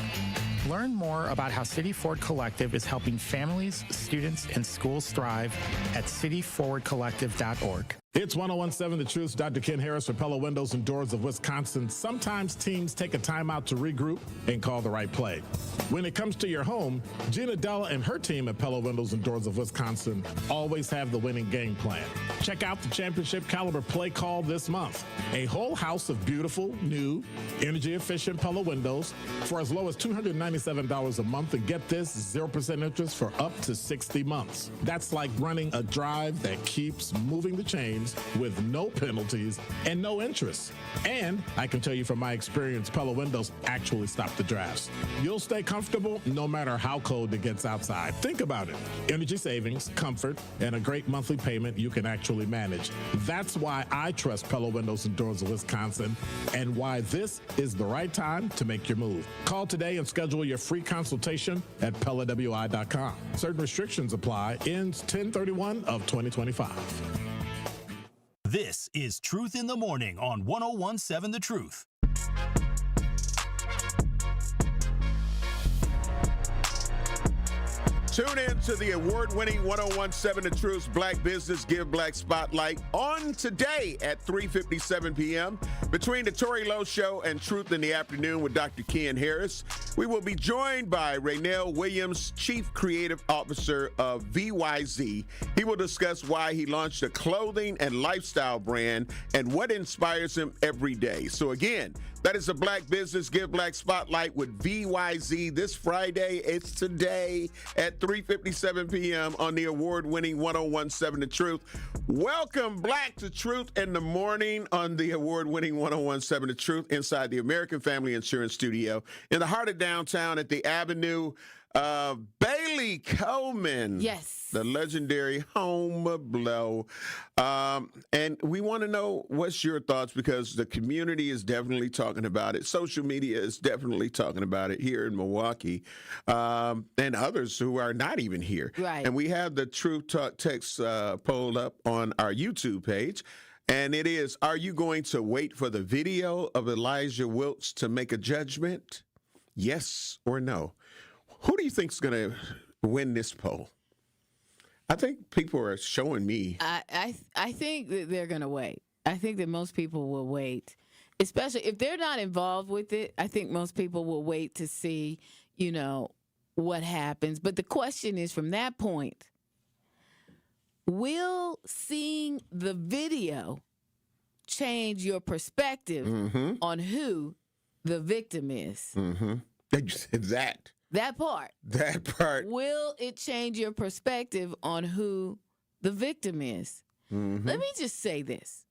Learn more about how City Forward Collective is helping families, students, and schools thrive at cityforwardcollective.org. It's 1017 The Truth's Dr. Ken Harris for Pella Windows and Doors of Wisconsin. Sometimes teams take a timeout to regroup and call the right play. When it comes to your home, Gina Della and her team at Pella Windows and Doors of Wisconsin always have the winning game plan. Check out the championship caliber play call this month. A whole house of beautiful, new, energy-efficient Pella windows for as low as $297 a month, and get this, 0% interest for up to 60 months. That's like running a drive that keeps moving the chains with no penalties and no interest. And I can tell you from my experience, Pella Windows actually stop the drafts. You'll stay comfortable no matter how cold it gets outside. Think about it. Energy savings, comfort, and a great monthly payment you can actually manage. That's why I trust Pella Windows and Doors of Wisconsin, and why this is the right time to make your move. Call today and schedule your free consultation at PellaWI.com. Certain restrictions apply. Ends 10/31 of 2025. This is Truth in the Morning on 1017 The Truth. Tune in to the award-winning 1017 The Truth's Black Business Give Black Spotlight on today at 3:57 p.m. Between the Tory Lowe Show and Truth in the Afternoon with Dr. Ken Harris, we will be joined by Raynell Williams, Chief Creative Officer of VYZ. He will discuss why he launched a clothing and lifestyle brand and what inspires him every day. So again, that is a Black Business Give Black Spotlight with VYZ this Friday. It's today at 3:57 p.m. on the award-winning 1017 The Truth. Welcome, Black, to Truth in the Morning on the award-winning 1017 The Truth inside the American Family Insurance Studio in the heart of downtown at the Avenue. Bailey Coleman. Yes. The legendary Home Blow. And we want to know what's your thoughts, because the community is definitely talking about it. Social media is definitely talking about it here in Milwaukee, and others who are not even here. Right. And we have the Truth Talk text poll up on our YouTube page. And it is, are you going to wait for the video of Elijah Wilkes to make a judgment? Yes or no? Who do you think is going to win this poll? I think people are showing me. I think that they're going to wait. I think that most people will wait, especially if they're not involved with it. I think most people will wait to see, what happens. But the question is, from that point, will seeing the video change your perspective on who the victim is? Mm-hmm. That. That part. That part. Will it change your perspective on who the victim is? Mm-hmm. Let me just say this.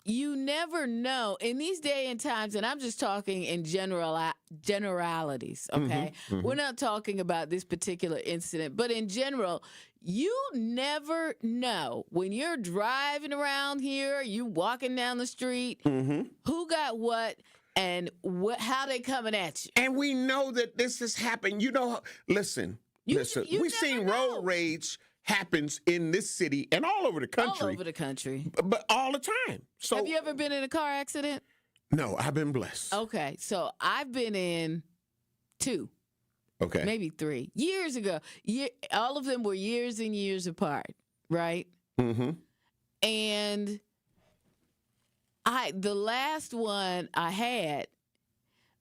You never know in these day and times, and I'm just talking in generalities, okay? Mm-hmm. We're not talking about this particular incident, but in general, you never know when you're driving around here, you walking down the street, who got what, and how they coming at you. And we know that this has happened. Listen. We've seen road rage happens in this city and all over the country. All over the country. But all the time. So, have you ever been in a car accident? No, I've been blessed. Okay, so I've been in 2. Okay. Maybe 3. Years ago. All of them were years and years apart, right? Mm-hmm. And the last one I had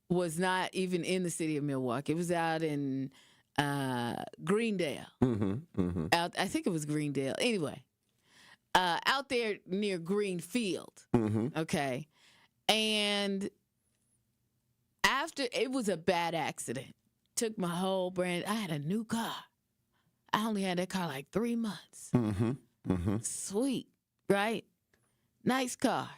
was not even in the city of Milwaukee. It was out in Greendale. I think it was Greendale. Anyway, out there near Greenfield. Okay. And after, it was a bad accident. Took my whole brand. I had a new car. I only had that car like 3 months. Sweet, right? Nice car.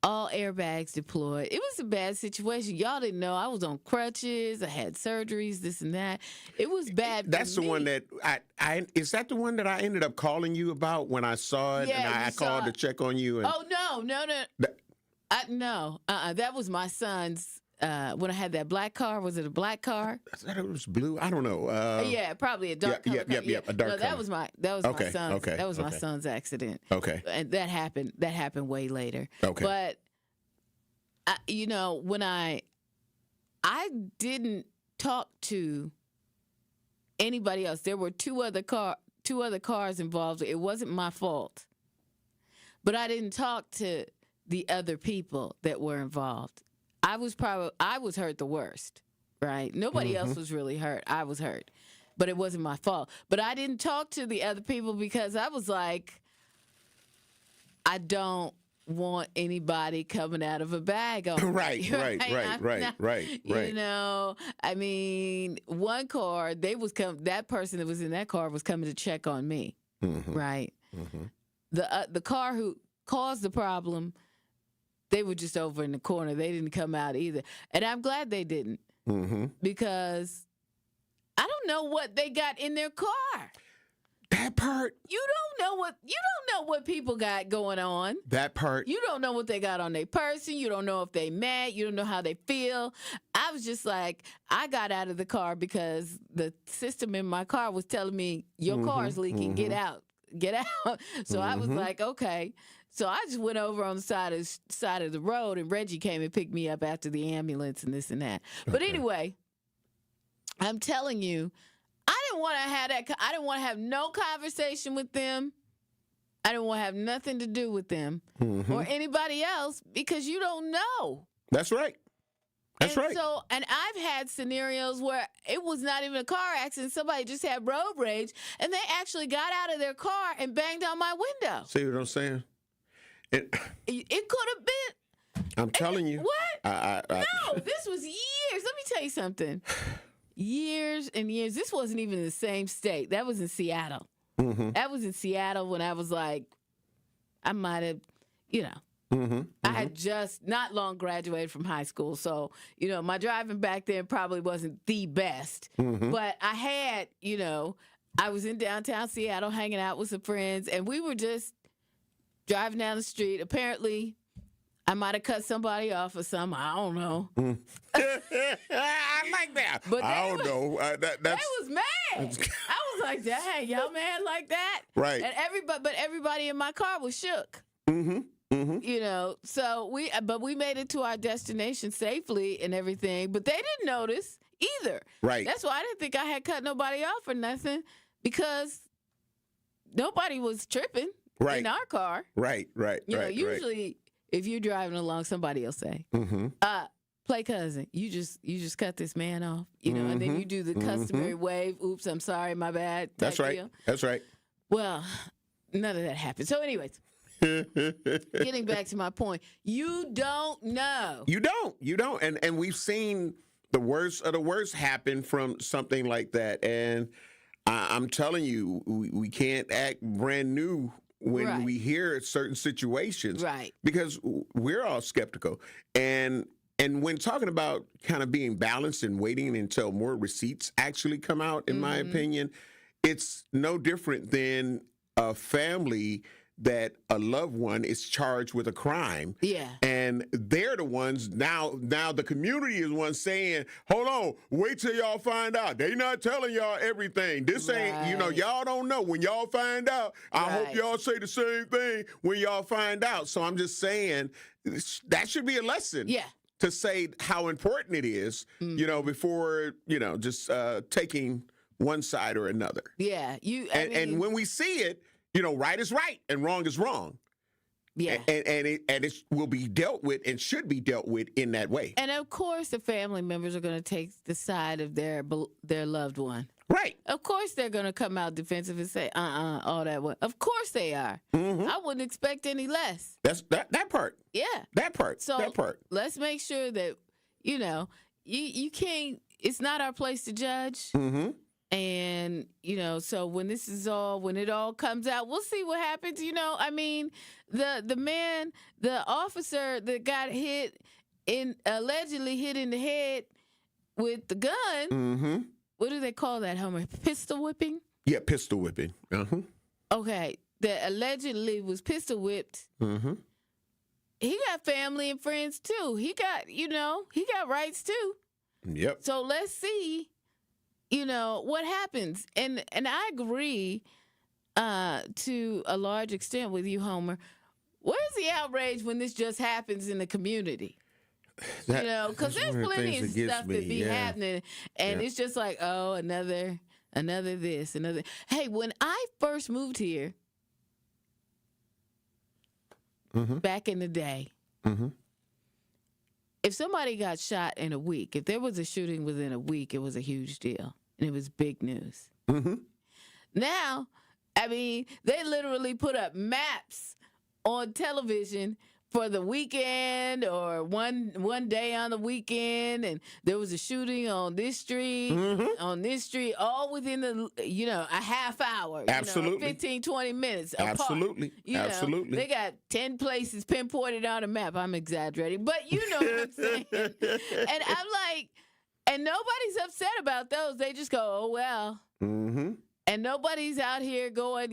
All airbags deployed. It was a bad situation. Y'all didn't know I was on crutches. I had surgeries, this and that. It was bad. That's the one that is that the one that I ended up calling you about when I saw it, and I called to check on you. And oh no. No. That was my son's when I had that black car. Was it a black car? I thought it was blue. I don't know. Yeah, probably a dark color. Yeah, a dark color. That was my son's. That was my son's accident. Okay. And that happened way later. Okay. But when I didn't talk to anybody else. There were two other cars involved. It wasn't my fault. But I didn't talk to the other people that were involved. I was hurt the worst, right? Nobody else was really hurt. I was hurt. But it wasn't my fault. But I didn't talk to the other people because I was like, I don't want anybody coming out of a bag on me. Right. You know, I mean, one car, that person that was in that car was coming to check on me, right? The car who caused the problem, they were just over in the corner. They didn't come out either. And I'm glad they didn't because I don't know what they got in their car. That part. You don't know what people got going on. That part. You don't know what they got on their person. You don't know if they mad. You don't know how they feel. I was just like, I got out of the car because the system in my car was telling me, your car's leaking. Get out. So I was like, okay. So I just went over on the side of the road, and Reggie came and picked me up after the ambulance and this and that. But anyway, I'm telling you, I didn't want to have that. I didn't want to have no conversation with them. I didn't want to have nothing to do with them or anybody else because you don't know. That's right. That's right. So, and I've had scenarios where it was not even a car accident. Somebody just had road rage, and they actually got out of their car and banged on my window. See what I'm saying? It could have been. I'm telling you. What? No, this was years. Let me tell you something. Years and years. This wasn't even in the same state. That was in Seattle. That was in Seattle when I was like, I might have, I had just not long graduated from high school. So, my driving back then probably wasn't the best. But I had, I was in downtown Seattle hanging out with some friends, and we were just driving down the street. Apparently, I might have cut somebody off or something. I don't know. I like that. But I don't know. They was mad. I was like, dang, y'all mad like that? Right. And everybody in my car was shook. So we made it to our destination safely and everything, but they didn't notice either. Right. That's why I didn't think I had cut nobody off or nothing because nobody was tripping in our car. Right. Usually if you're driving along, somebody will say, play cousin, you just cut this man off, and then you do the customary wave, oops, I'm sorry, my bad. That's right. Deal. That's right. Well, none of that happened. So anyways, getting back to my point, you don't know. You don't. And we've seen the worst of the worst happen from something like that. And I'm telling you, we can't act brand new when we hear certain situations. Right. Because we're all skeptical. And when talking about kind of being balanced and waiting until more receipts actually come out, in my opinion, it's no different than a family that a loved one is charged with a crime. Yeah. And they're the ones now the community is one saying, hold on, wait till y'all find out. They not telling y'all everything. This ain't, y'all don't know. When y'all find out, I hope y'all say the same thing when y'all find out. So I'm just saying that should be a lesson. Yeah. To say how important it is, before, just taking one side or another. Yeah. And when we see it, right is right and wrong is wrong. Yeah. And it will be dealt with and should be dealt with in that way. And of course, the family members are going to take the side of their loved one. Right. Of course, they're going to come out defensive and say, all that way. Of course they are. I wouldn't expect any less. That's that part. Yeah. That part. So that part. Let's make sure that, you can't, it's not our place to judge. And, so when it all comes out, we'll see what happens. The officer that got allegedly hit in the head with the gun. What do they call that, Homer? Pistol whipping? Yeah, pistol whipping. Okay. That allegedly was pistol whipped. he got family and friends too. He got, he got rights too. Yep. So let's see, what happens. And I agree to a large extent with you, Homer. Where's the outrage when this just happens in the community? Because there's plenty of stuff that be happening, and it's just like, oh, another this, another. Hey, when I first moved here, back in the day, if somebody got shot in a week, if there was a shooting within a week, it was a huge deal, and it was big news. Now, I mean, they literally put up maps on television for the weekend or one day on the weekend, and there was a shooting on this street, all within a half hour, Absolutely. 15, 20 minutes apart. Absolutely. Absolutely. They got 10 places pinpointed on a map. I'm exaggerating, but you know what I'm saying. And I'm like, and nobody's upset about those. They just go, oh, well. And nobody's out here going,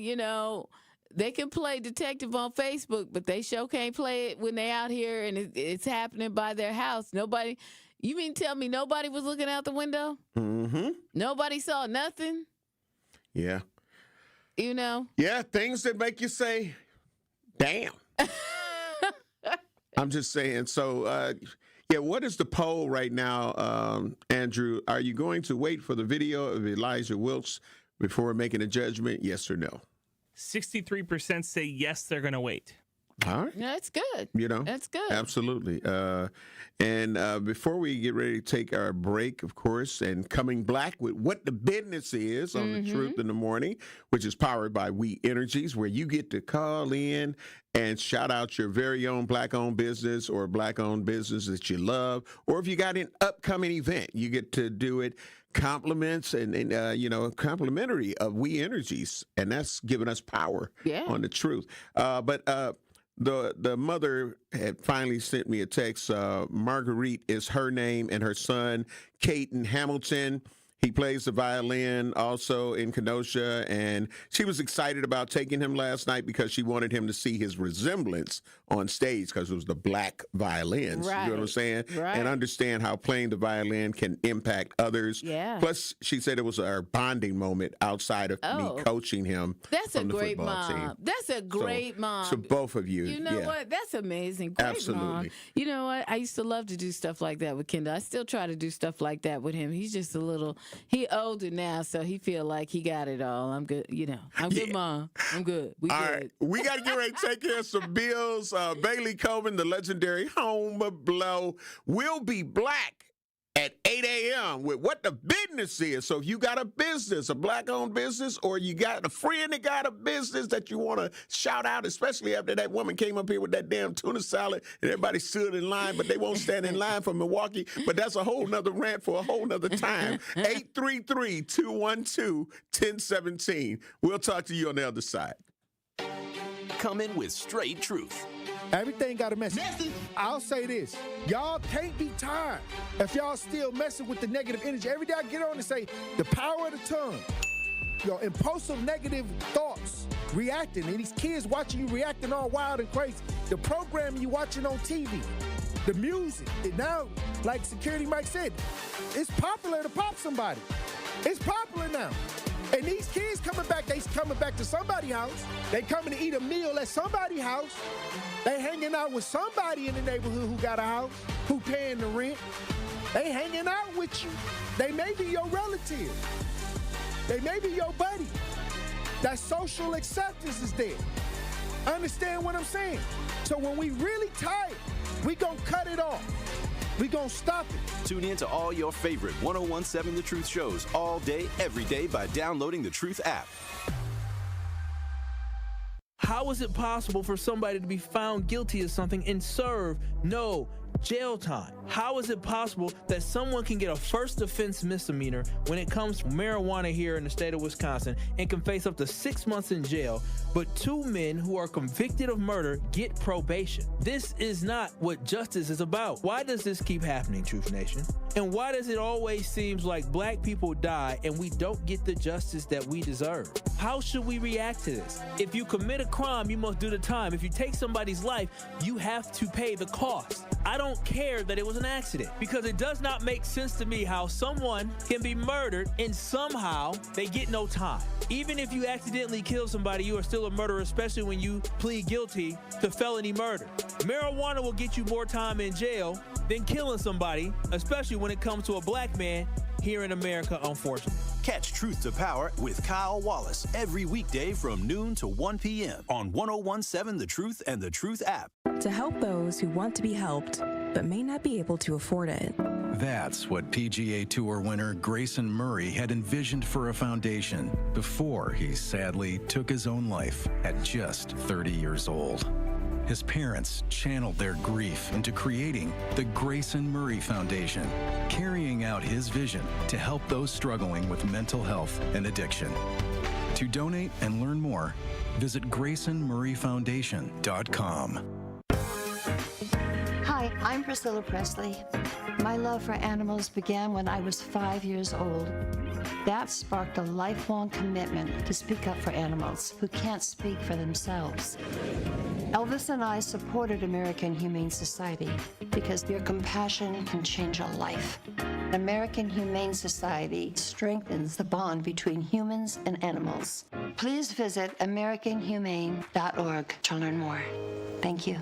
they can play detective on Facebook, but they sure can't play it when they out here and it's happening by their house. Nobody, you mean tell me nobody was looking out the window? Nobody saw nothing? Yeah. Yeah, things that make you say, damn. I'm just saying. So, what is the poll right now, Andrew? Are you going to wait for the video of Elijah Wilkes before making a judgment, yes or no? 63% say yes, they're going to wait. All right. That's good. That's good. Absolutely. And before we get ready to take our break, of course, and coming black with what the business is on the Truth in the Morning, which is powered by We Energies, where you get to call in and shout out your very own black-owned business or black-owned business that you love. Or if you got an upcoming event, you get to do it compliments and complimentary of We Energies. And that's giving us power on the truth. But the mother had finally sent me a text. Marguerite is her name, and her son, Caden Hamilton. He plays the violin also in Kenosha, and she was excited about taking him last night because she wanted him to see his resemblance on stage because it was the black violins. Right. You know what I'm saying? Right. And understand how playing the violin can impact others. Yeah. Plus, she said it was our bonding moment outside of me coaching him. That's a from the great football mom. team. That's a great mom. So both of you. You know what? That's amazing. Great Absolutely. mom. You know what? I used to love to do stuff like that with Kendall. I still try to do stuff like that with him. He's just a little, he older now, so he feel like he got it all. I'm good. I'm good, mom. I'm good. We all good. Right. We got to get ready to take care of some bills. Bailey Coleman, the legendary Home Blow, will be black at 8 a.m. with what the business is. So if you got a business, a black-owned business, or you got a friend that got a business that you want to shout out, especially after that woman came up here with that damn tuna salad and everybody stood in line, but they won't stand in line for Milwaukee. But that's a whole nother rant for a whole nother time. 833-212-1017. We'll talk to you on the other side. Come in with straight truth. Everything got a message. I'll say this. Y'all can't be tired if y'all still messing with the negative energy. Every day I get on and say, the power of the tongue. Impulsive negative thoughts, reacting. And these kids watching you reacting all wild and crazy. The programming you watching on TV. The music. Now, like Security Mike said, it's popular to pop somebody. It's popular now. And these kids coming back to somebody's house. They coming to eat a meal at somebody's house. They hanging out with somebody in the neighborhood who got a house, who paying the rent. They hanging out with you. They may be your relative. They may be your buddy. That social acceptance is there. Understand what I'm saying? So when we really tired, we gonna cut it off. We gonna stop it. Tune in to all your favorite 1017 The Truth shows all day, every day by downloading the Truth app. How is it possible for somebody to be found guilty of something and serve no jail time. How is it possible that someone can get a first offense misdemeanor when it comes to marijuana here in the state of Wisconsin and can face up to 6 months in jail, but 2 men who are convicted of murder get probation? This is not what justice is about. Why does this keep happening, Truth Nation? And why does it always seem like black people die and we don't get the justice that we deserve? How should we react to this? If you commit a crime, you must do the time. If you take somebody's life, you have to pay the cost. I don't care that it was an accident, because it does not make sense to me how someone can be murdered and somehow they get no time. Even if you accidentally kill somebody, you are still a murderer, especially when you plead guilty to felony murder. Marijuana will get you more time in jail than killing somebody, especially when it comes to a black man here in America, unfortunately. Catch Truth to Power with Kyle Wallace every weekday from noon to 1 p.m. on 1017 The Truth and The Truth app. To help those who want to be helped but may not be able to afford it. That's what PGA Tour winner Grayson Murray had envisioned for a foundation before he sadly took his own life at just 30 years old. His parents channeled their grief into creating the Grayson Murray Foundation, carrying out his vision to help those struggling with mental health and addiction. To donate and learn more, visit GraysonMurrayFoundation.com. Hi, I'm Priscilla Presley. My love for animals began when I was 5 years old. That sparked a lifelong commitment to speak up for animals who can't speak for themselves. Elvis and I supported American Humane Society because your compassion can change a life. American Humane Society strengthens the bond between humans and animals. Please visit AmericanHumane.org to learn more. Thank you.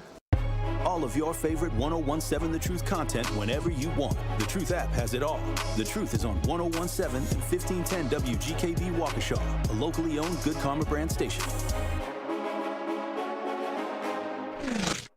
All of your favorite 1017 The Truth content whenever you want. The Truth app has it all. The Truth is on 1017 and 1510 WGKB Waukesha, a locally owned Good Karma brand station.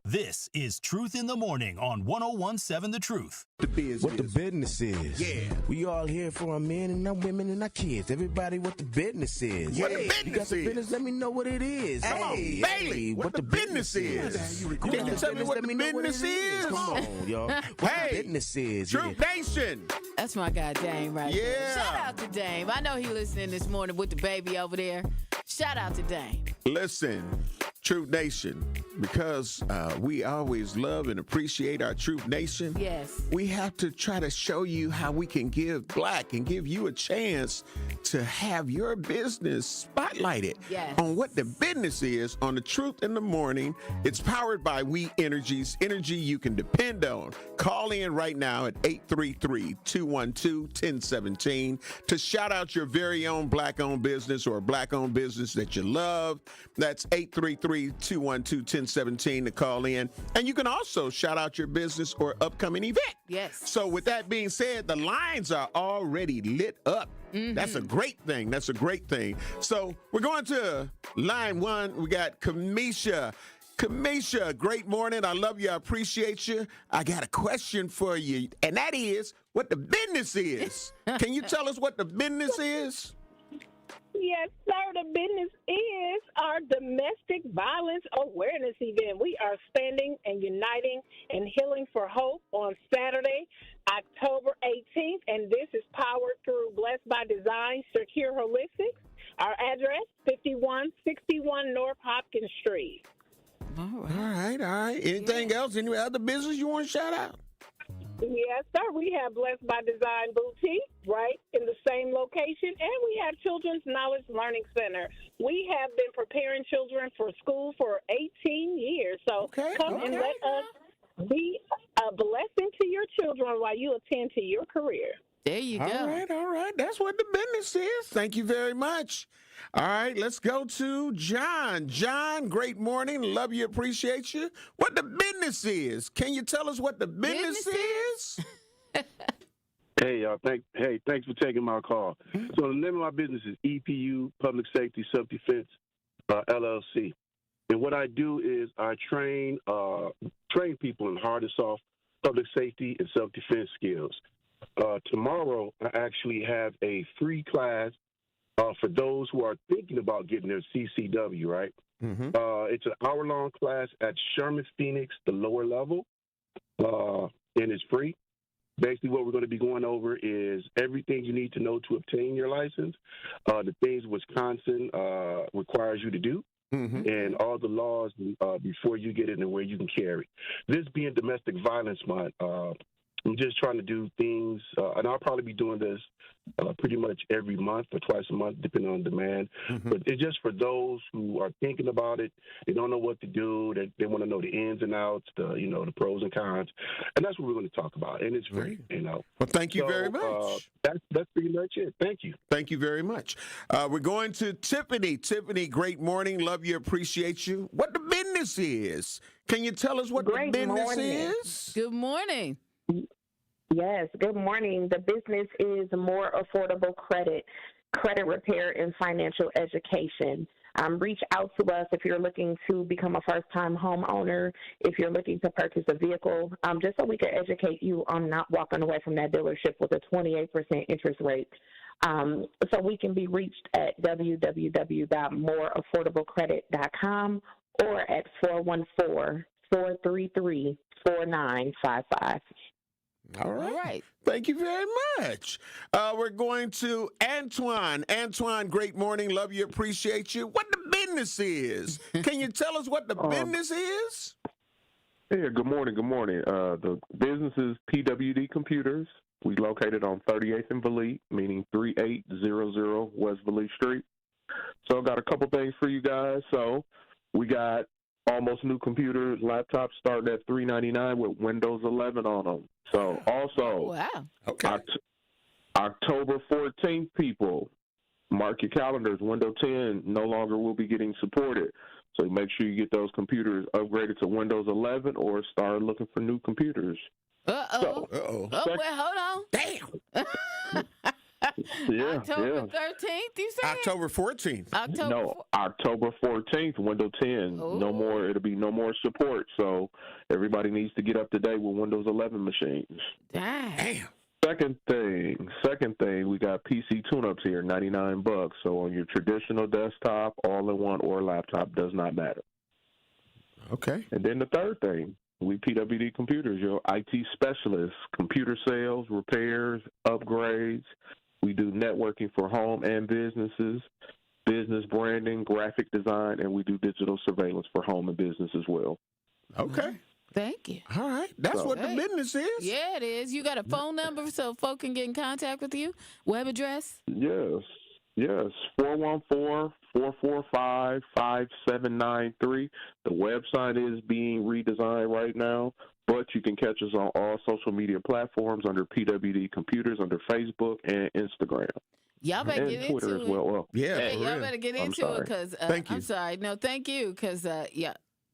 This is Truth in the Morning on 1017 The Truth. What the business is. Yeah. We all here for our men and our women and our kids. Everybody, what the business is. What the business you got the business, let me know what it is. Come on, Bailey, what the business is. Can you tell me what the business is? Come on, y'all. What the business is. Truth Nation. That's my guy, Dame, right there. Shout out to Dame. I know he listening this morning with the baby over there. Shout out to Dame. Listen, Truth Nation, because we always love and appreciate our Truth Nation. Yes. We have to try to show you how we can give black and give you a chance to have your business spotlighted on what the business is on the Truth in the Morning. It's powered by We Energies, energy you can depend on. Call in right now at 833-212-1017 to shout out your very own black-owned business or a black-owned business that you love. That's 833-212-1017 to call in. And you can also shout out your business or upcoming event. Yes. So with that being said, the lines are already lit up. Mm-hmm. That's a great thing. That's a great thing. So we're going to line one. We got Kamisha. Kamisha, great morning. I love you. I appreciate you. I got a question for you, and that is what the business is. Can you tell us what the business is? Yes, sir. The business is our domestic violence awareness event. We are standing and uniting and healing for hope on Saturday, October 18th, and this is powered through Blessed by Design Secure Holistics. Our address, 5161 North Hopkins Street. All right. Anything else? Any other business you want to shout out? Yes, sir. We have Blessed by Design Boutique right in the same location, and we have Children's Knowledge Learning Center. We have been preparing children for school for 18 years, so come and let us be a blessing to your children while you attend to your career. There you go. All right. That's what the business is. Thank you very much. All right, let's go to John. John, great morning. Love you, appreciate you. What the business is? Can you tell us what the business is? Hey, y'all. Thanks for taking my call. So the name of my business is EPU, Public Safety Self-Defense, LLC. And what I do is I train people in hard and soft public safety and self-defense skills. Tomorrow, I actually have a free class for those who are thinking about getting their CCW, right? Mm-hmm. It's an hour-long class at Sherman Phoenix, the lower level. and it's free. Basically, what we're going to be going over is everything you need to know to obtain your license, the things Wisconsin requires you to do, and all the laws before you get it and where you can carry. This being Domestic Violence Month, I'm just trying to do things, and I'll probably be doing this pretty much every month or twice a month, depending on demand. But it's just for those who are thinking about it. They don't know what to do. They want to know the ins and outs, the pros and cons, and that's what we're going to talk about. And it's free, Well, thank you very much. That's pretty much it. Thank you. Thank you very much. We're going to Tiffany. Tiffany, great morning. Love you. Appreciate you. What the business is? Can you tell us what the business is? Good morning. Yes, good morning. The business is More Affordable Credit repair, and financial education. Reach out to us if you're looking to become a first-time homeowner, if you're looking to purchase a vehicle, just so we can educate you on not walking away from that dealership with a 28% interest rate. So we can be reached at www.moreaffordablecredit.com or at 414-433-4955. All right. Thank you very much. We're going to Antoine. Antoine, great morning. Love you. Appreciate you. What the business is? Can you tell us what the business is? Yeah, good morning. Good morning. The business is PWD Computers. We located on 38th and Valete, meaning 3800 West Valete Street. So I got a couple things for you guys. So we got almost new computers, laptops starting at $399 with Windows 11 on them. So also, October 14th, people, mark your calendars. Windows 10 no longer will be getting supported. So make sure you get those computers upgraded to Windows 11 or start looking for new computers. Oh, wait, hold on. Damn. October 13th, you said? October 14th. October 14th, Windows 10. No more. It'll be no more support. So everybody needs to get up to date with Windows 11 machines. Damn. Second thing, we got PC tune-ups here, $99. So on your traditional desktop, all-in-one, or laptop, does not matter. Okay. And then the third thing, we PWD Computers, your IT specialists, computer sales, repairs, upgrades. We do networking for home and businesses, business branding, graphic design, and we do digital surveillance for home and business as well. Okay. Thank you. All right. That's what the business is. Yeah, it is. You got a phone number so folk can get in contact with you? Web address? Yes. 414-445-5793. The website is being redesigned right now, but you can catch us on all social media platforms under PWD Computers, under Facebook and Instagram. Y'all better and get Twitter into as well. it. Y'all better get into it because I'm sorry. No, thank you because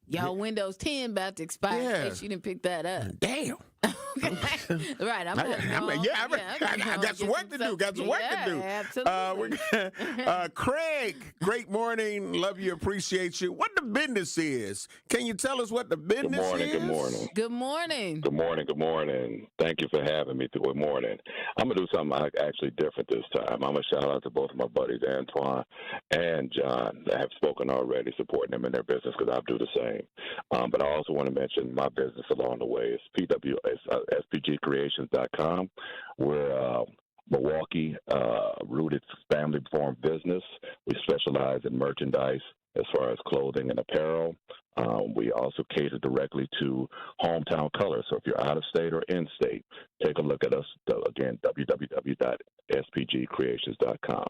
y'all Windows 10 about to expire. In case you didn't pick that up. Damn. Right. I got some work to do. Absolutely. Craig, great morning. Love you. Appreciate you. What the business is? Can you tell us what the business is? Good morning. Good morning. Good morning. Good morning. Thank you for having me. Good morning. I'm going to do something actually different this time. I'm going to shout out to both of my buddies, Antoine and John, that have spoken already, supporting them in their business because I'll do the same. But I also want to mention my business along the way is SPGcreations.com. We're Milwaukee rooted family-formed business. We specialize in merchandise as far as clothing and apparel. We also cater directly to hometown colors. So if you're out of state or in state, take a look at us. Again, www.spgcreations.com.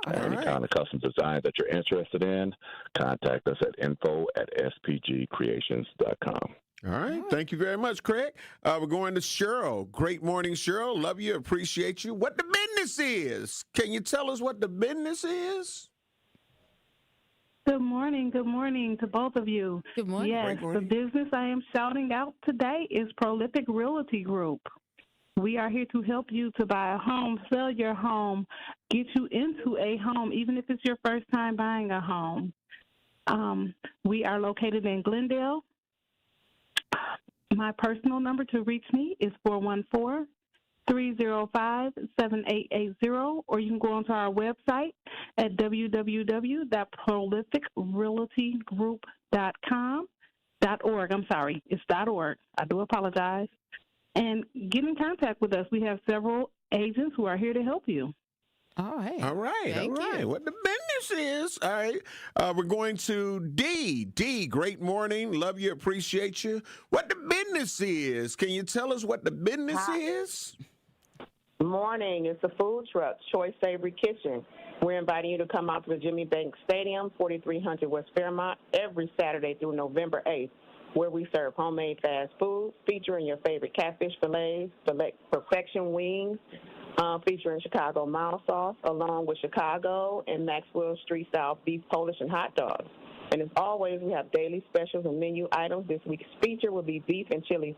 Any kind of custom design that you're interested in, contact us at info@spgcreations.com. All right. Thank you very much, Craig. We're going to Cheryl. Great morning, Cheryl. Love you. Appreciate you. What the business is? Can you tell us what the business is? Good morning. Good morning to both of you. Good morning. Yes, the business I am shouting out today is Prolific Realty Group. We are here to help you to buy a home, sell your home, get you into a home, even if it's your first time buying a home. We are located in Glendale. My personal number to reach me is 414-305-7880, or you can go onto our website at www.prolificrealtygroup.com. .org. I'm sorry, it's .org. I do apologize. And get in contact with us. We have several agents who are here to help you. All right. All right. Thank you. What the business is. All right. We're going to D. D, great morning. Love you, appreciate you. What the business is. Can you tell us what the business is? Morning. It's a food truck, Choice Savory Kitchen. We're inviting you to come out to the Jimmy Banks Stadium, 4300 West Fairmont, every Saturday through November 8th, where we serve homemade fast food featuring your favorite catfish fillets, perfection wings, featuring Chicago mild sauce, along with Chicago and Maxwell Street style beef Polish and hot dogs. And as always, we have daily specials and menu items. This week's feature will be beef and chicken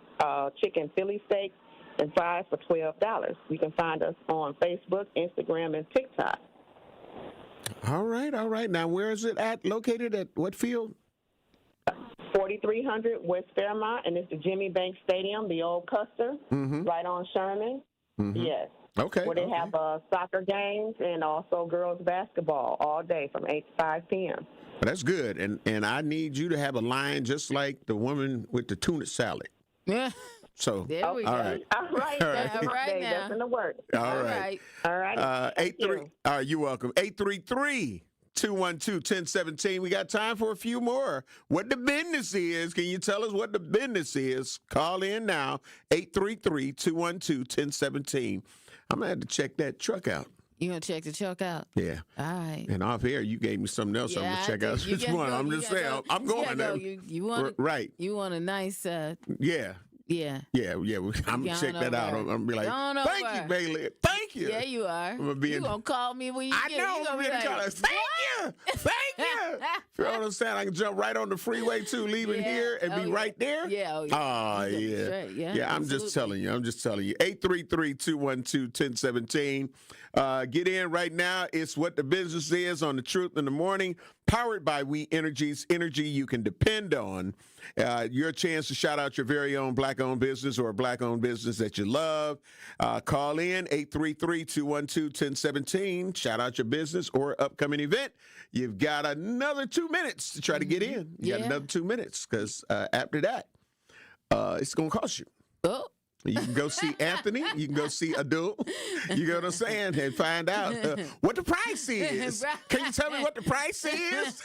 Philly steaks and fries for $12. You can find us on Facebook, Instagram, and TikTok. All right. Now, where is it located at what field? 4300 West Fairmont, and it's the Jimmy Banks Stadium, the old Custer, right on Sherman. Yes. Okay. Where they have soccer games and also girls basketball all day from 8 to 5 p.m. Well, that's good. And I need you to have a line just like the woman with the tuna salad. Yeah. So, there we go. All right. That's in the works. All right. 83. You're welcome. 833-212-1017. We got time for a few more. What the business is? Can you tell us what the business is? Call in now. 833-212-1017. I'm gonna have to check that truck out. You gonna check the truck out? Yeah. All right. And off air, you gave me something else. I'm gonna check out this one. I'm just saying. I'm going there. You want right? You want a nice? Yeah. Yeah. I'm gonna check that out. I'm gonna be like, thank you, Bailey. Thank you. Yeah, you are. You gonna call me when you I get know. it. You gonna be like, thank you. You know what I'm saying? I can jump right on the freeway too, leaving here and be right there. Yeah. Yeah. I'm just telling you. 833-212-1017. Get in right now. It's what the business is on the Truth in the Morning. Powered by We Energies, energy you can depend on. Your chance to shout out your very own black-owned business or a black-owned business that you love. Call in 833-212-1017. Shout out your business or upcoming event. You've got another 2 minutes to try to get in. You got another 2 minutes because after that, it's going to cost you. Oh. You can go see Anthony. You can go see Adul. You know what I'm saying? And find out what the price is. Can you tell me what the price is?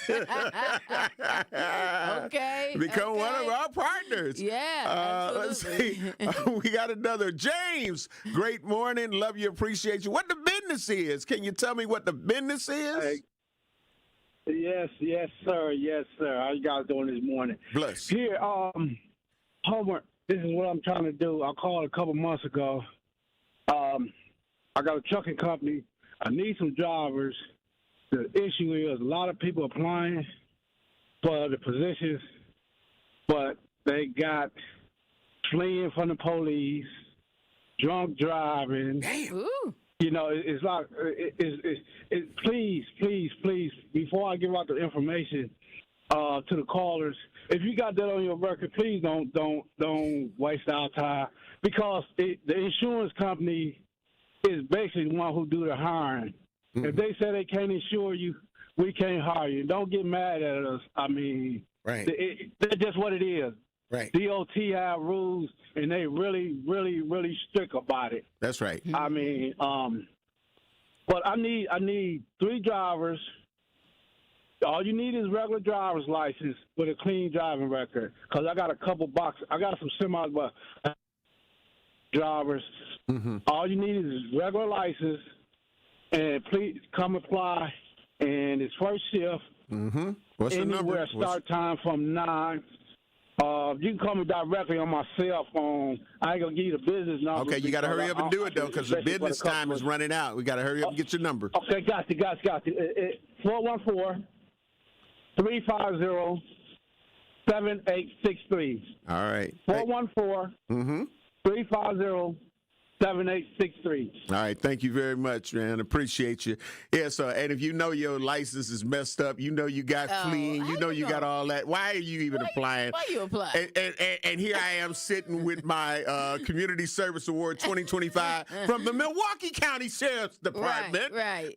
Okay. Become one of our partners. Yeah. Let's see. We got another. James, great morning. Love you. Appreciate you. What the business is? Can you tell me what the business is? Yes, sir. Yes, sir. How you guys doing this morning? Bless. Here, Homer. This is what I'm trying to do. I called a couple months ago. I got a trucking company. I need some drivers. The issue is a lot of people applying for the positions, but they got fleeing from the police, drunk driving. Damn. Ooh. You know, it's like, please, before I give out the information to the callers, if you got that on your record, please don't waste our time, because the insurance company is basically the one who do the hiring. Mm-hmm. If they say they can't insure you, we can't hire you. Don't get mad at us. I mean, right. That's just what it is. Right. DOT have rules, and they really, really, really strict about it. That's right. I mean, but I need 3 drivers. All you need is regular driver's license with a clean driving record. Because I got a couple boxes. I got some semi drivers. Mm-hmm. All you need is regular license, and please come apply. And it's first shift. Mm-hmm. What's the number? Anywhere, start time from 9. You can call me directly on my cell phone. I ain't gonna give you the business number. Okay, you got to hurry up and do it though, because the business time is running out. We got to hurry up and get your number. Okay, got you. 414-350-7863. All right. 414-350-7863. 7863. All right, thank you very much, man. Appreciate you. Yeah, so, and if you know your license is messed up, you know you got fleeing, you know you got all that. Why are you even applying? Why you applying? And here I am sitting with my Community Service Award 2025 from the Milwaukee County Sheriff's Department. Right.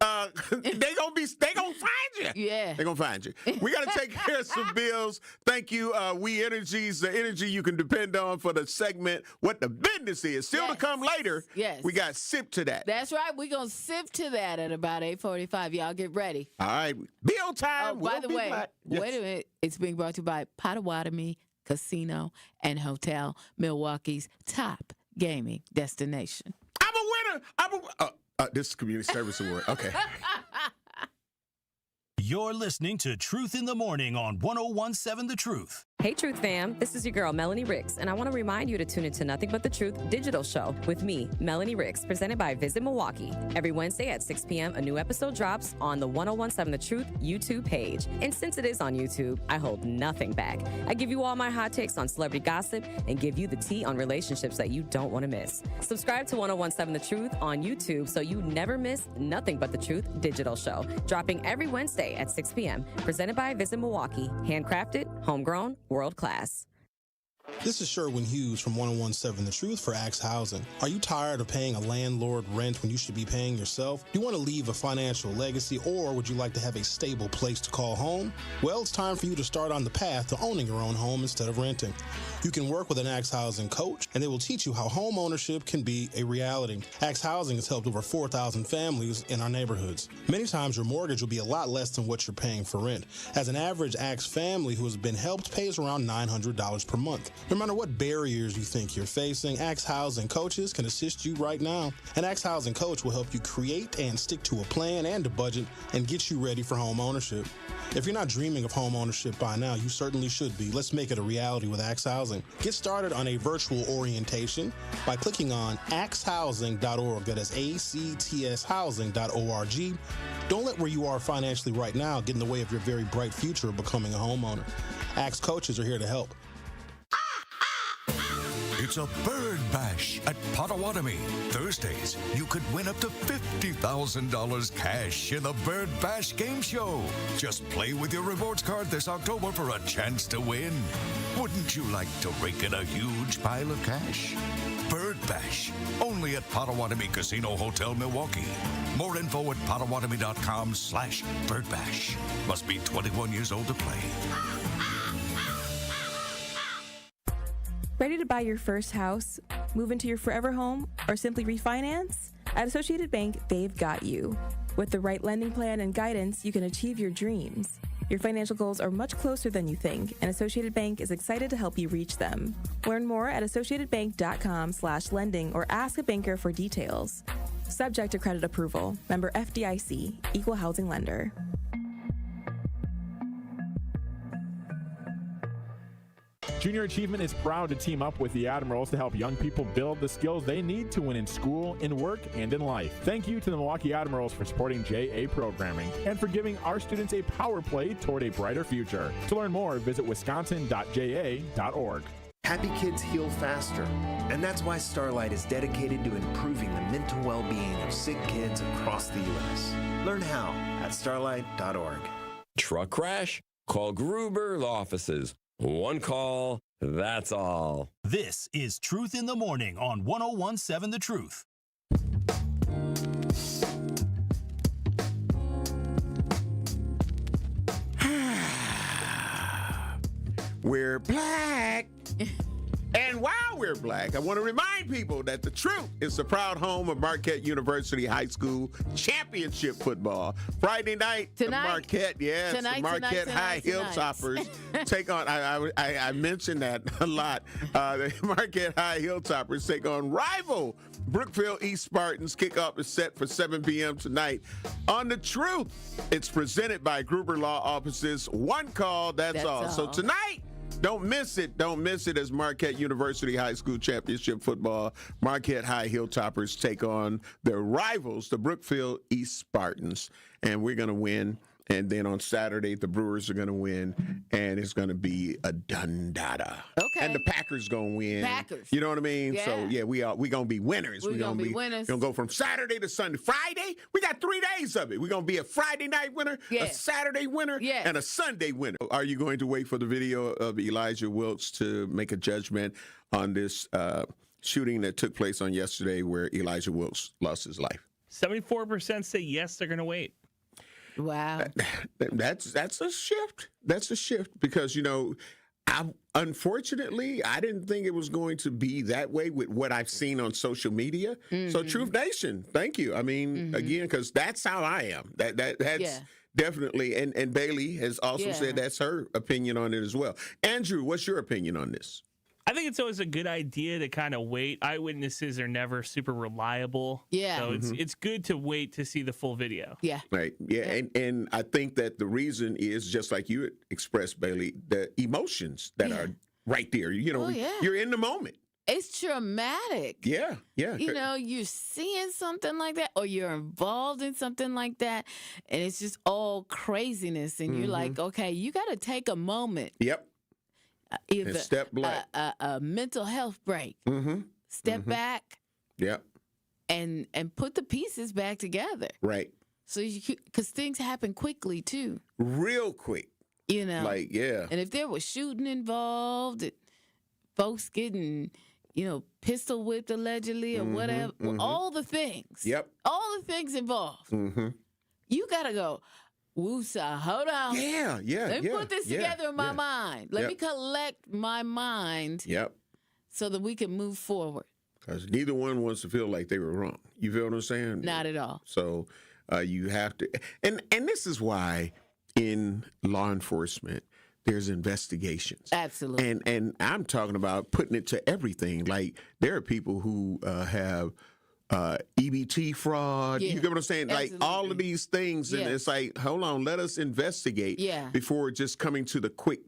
They gonna find you. Yeah. They're gonna find you. We gotta take care of some bills. Thank you, We Energies, the energy you can depend on for the segment What the Business Is. Still to come later. Yes. We got sip to that. That's right. We're going to sip to that at about 8:45. Y'all get ready. All right. Be on time. By the way, wait a minute. It's being brought to you by Potawatomi Casino and Hotel, Milwaukee's top gaming destination. I'm a winner. This is Community Service Award. Okay. You're listening to Truth in the Morning on 101.7 The Truth. Hey, Truth fam. This is your girl, Melanie Ricks, and I want to remind you to tune into Nothing But the Truth digital show with me, Melanie Ricks, presented by Visit Milwaukee. Every Wednesday at 6 p.m., a new episode drops on the 101.7 The Truth YouTube page. And since it is on YouTube, I hold nothing back. I give you all my hot takes on celebrity gossip and give you the tea on relationships that you don't want to miss. Subscribe to 101.7 The Truth on YouTube so you never miss Nothing But the Truth digital show, dropping every Wednesday at 6 p.m., presented by Visit Milwaukee. Handcrafted, homegrown, world class. This is Sherwin Hughes from 101.7 The Truth for Axe Housing. Are you tired of paying a landlord rent when you should be paying yourself? Do you want to leave a financial legacy, or would you like to have a stable place to call home? Well, it's time for you to start on the path to owning your own home instead of renting. You can work with an Axe Housing coach, and they will teach you how home ownership can be a reality. Axe Housing has helped over 4,000 families in our neighborhoods. Many times your mortgage will be a lot less than what you're paying for rent. As an average Axe family who has been helped pays around $900 per month. No matter what barriers you think you're facing, Axe Housing coaches can assist you right now. An Axe Housing coach will help you create and stick to a plan and a budget and get you ready for home ownership. If you're not dreaming of home ownership by now, you certainly should be. Let's make it a reality with Axe Housing. Get started on a virtual orientation by clicking on axhousing.org. That is ACTS housing.org. Don't let where you are financially right now get in the way of your very bright future of becoming a homeowner. Axe coaches are here to help. It's a bird bash at Potawatomi. Thursdays, you could win up to $50,000 cash in the Bird Bash Game Show. Just play with your rewards card this October for a chance to win. Wouldn't you like to rake in a huge pile of cash? Bird Bash, only at Potawatomi Casino Hotel, Milwaukee. More info at potawatomi.com/birdbash. Must be 21 years old to play. Ready to buy your first house, move into your forever home, or simply refinance? At Associated Bank, they've got you. With the right lending plan and guidance, you can achieve your dreams. Your financial goals are much closer than you think, and Associated Bank is excited to help you reach them. Learn more at associatedbank.com/lending or ask a banker for details. Subject to credit approval. Member FDIC, Equal Housing Lender. Junior Achievement is proud to team up with the Admirals to help young people build the skills they need to win in school, in work, and in life. Thank you to the Milwaukee Admirals for supporting JA programming and for giving our students a power play toward a brighter future. To learn more, visit wisconsin.ja.org. Happy kids heal faster, and that's why Starlight is dedicated to improving the mental well-being of sick kids across the U.S. Learn how at starlight.org. Truck crash? Call Gruber offices. One call, that's all. This is Truth in the Morning on 101.7 The Truth. We're black. And while we're black, I want to remind people that the Truth is the proud home of Marquette University High School championship football. Friday night, tonight, the Marquette, yes, the Marquette High Hilltoppers take on, I mentioned that a lot, the Marquette High Hilltoppers take on rival Brookfield East Spartans. Kickoff is set for 7 p.m. tonight on The Truth. It's presented by Gruber Law Offices. One call, that's all. So tonight, don't miss it. Don't miss it as Marquette University High School Championship Football. Marquette High Hilltoppers take on their rivals, the Brookfield East Spartans. And we're going to win And then on Saturday, the Brewers are going to win, and it's going to be a dundada. Okay. And the Packers going to win. Packers. You know what I mean? Yeah. So, yeah, we going to be winners. We're going to be winners. We're going to go from Saturday to Sunday. Friday, we got 3 days of it. We're going to be a Friday night winner, a Saturday winner, and a Sunday winner. Are you going to wait for the video of Elijah Wilkes to make a judgment on this shooting that took place on yesterday where Elijah Wilkes lost his life? 74% say yes, they're going to wait. Wow. That's a shift. That's a shift because, unfortunately, I didn't think it was going to be that way with what I've seen on social media. Mm-hmm. So Truth Nation, thank you. I mean, again, because that's how I am. That's definitely, and Bailey has also said that's her opinion on it as well. Andrew, what's your opinion on this? I think it's always a good idea to kind of wait. Eyewitnesses are never super reliable. Yeah. So it's good to wait to see the full video. Yeah. Right. Yeah. And I think that the reason is just like you expressed, Bailey, the emotions that are right there. You're in the moment. It's traumatic. Yeah. Yeah. You're seeing something like that or you're involved in something like that and it's just all craziness. And you're like, okay, you got to take a moment. Yep. Either step back. A mental health break. Step back. Yep. And put the pieces back together. Right. So because things happen quickly too. Real quick. Like, yeah. And if there was shooting involved, folks getting, pistol whipped allegedly or whatever, all the things. Yep. All the things involved. You got to go, woosah, hold on. Yeah. Let me put this together in my mind. Let me collect my mind. Yep. So that we can move forward. Because neither one wants to feel like they were wrong. You feel what I'm saying? Not at all. So you have to, and this is why in law enforcement there's investigations. Absolutely. And I'm talking about putting it to everything. Like there are people who have EBT fraud. You get what I'm saying? Absolutely. Like all of these things, and it's like, hold on, let us investigate before just coming to the quick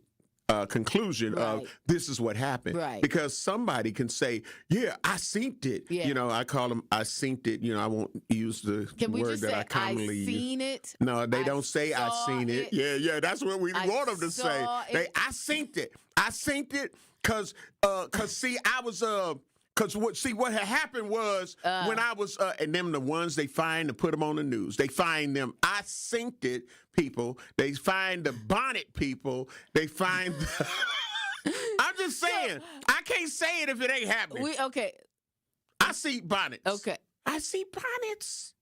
conclusion of this is what happened. Right. Because somebody can say, yeah, I synced it. Yeah. I call them, I synced it. I won't use the word that I commonly use. I seen it? No, they don't say I seen it. Yeah, that's what we want them to say. I synced it. I synced it because see, I was Because what had happened was when I was, and them the ones they find to put them on the news. They find them. I synced it, people. They find the bonnet people. They find. I'm just saying. I can't say it if it ain't happening. I see bonnets. Okay. I see bonnets.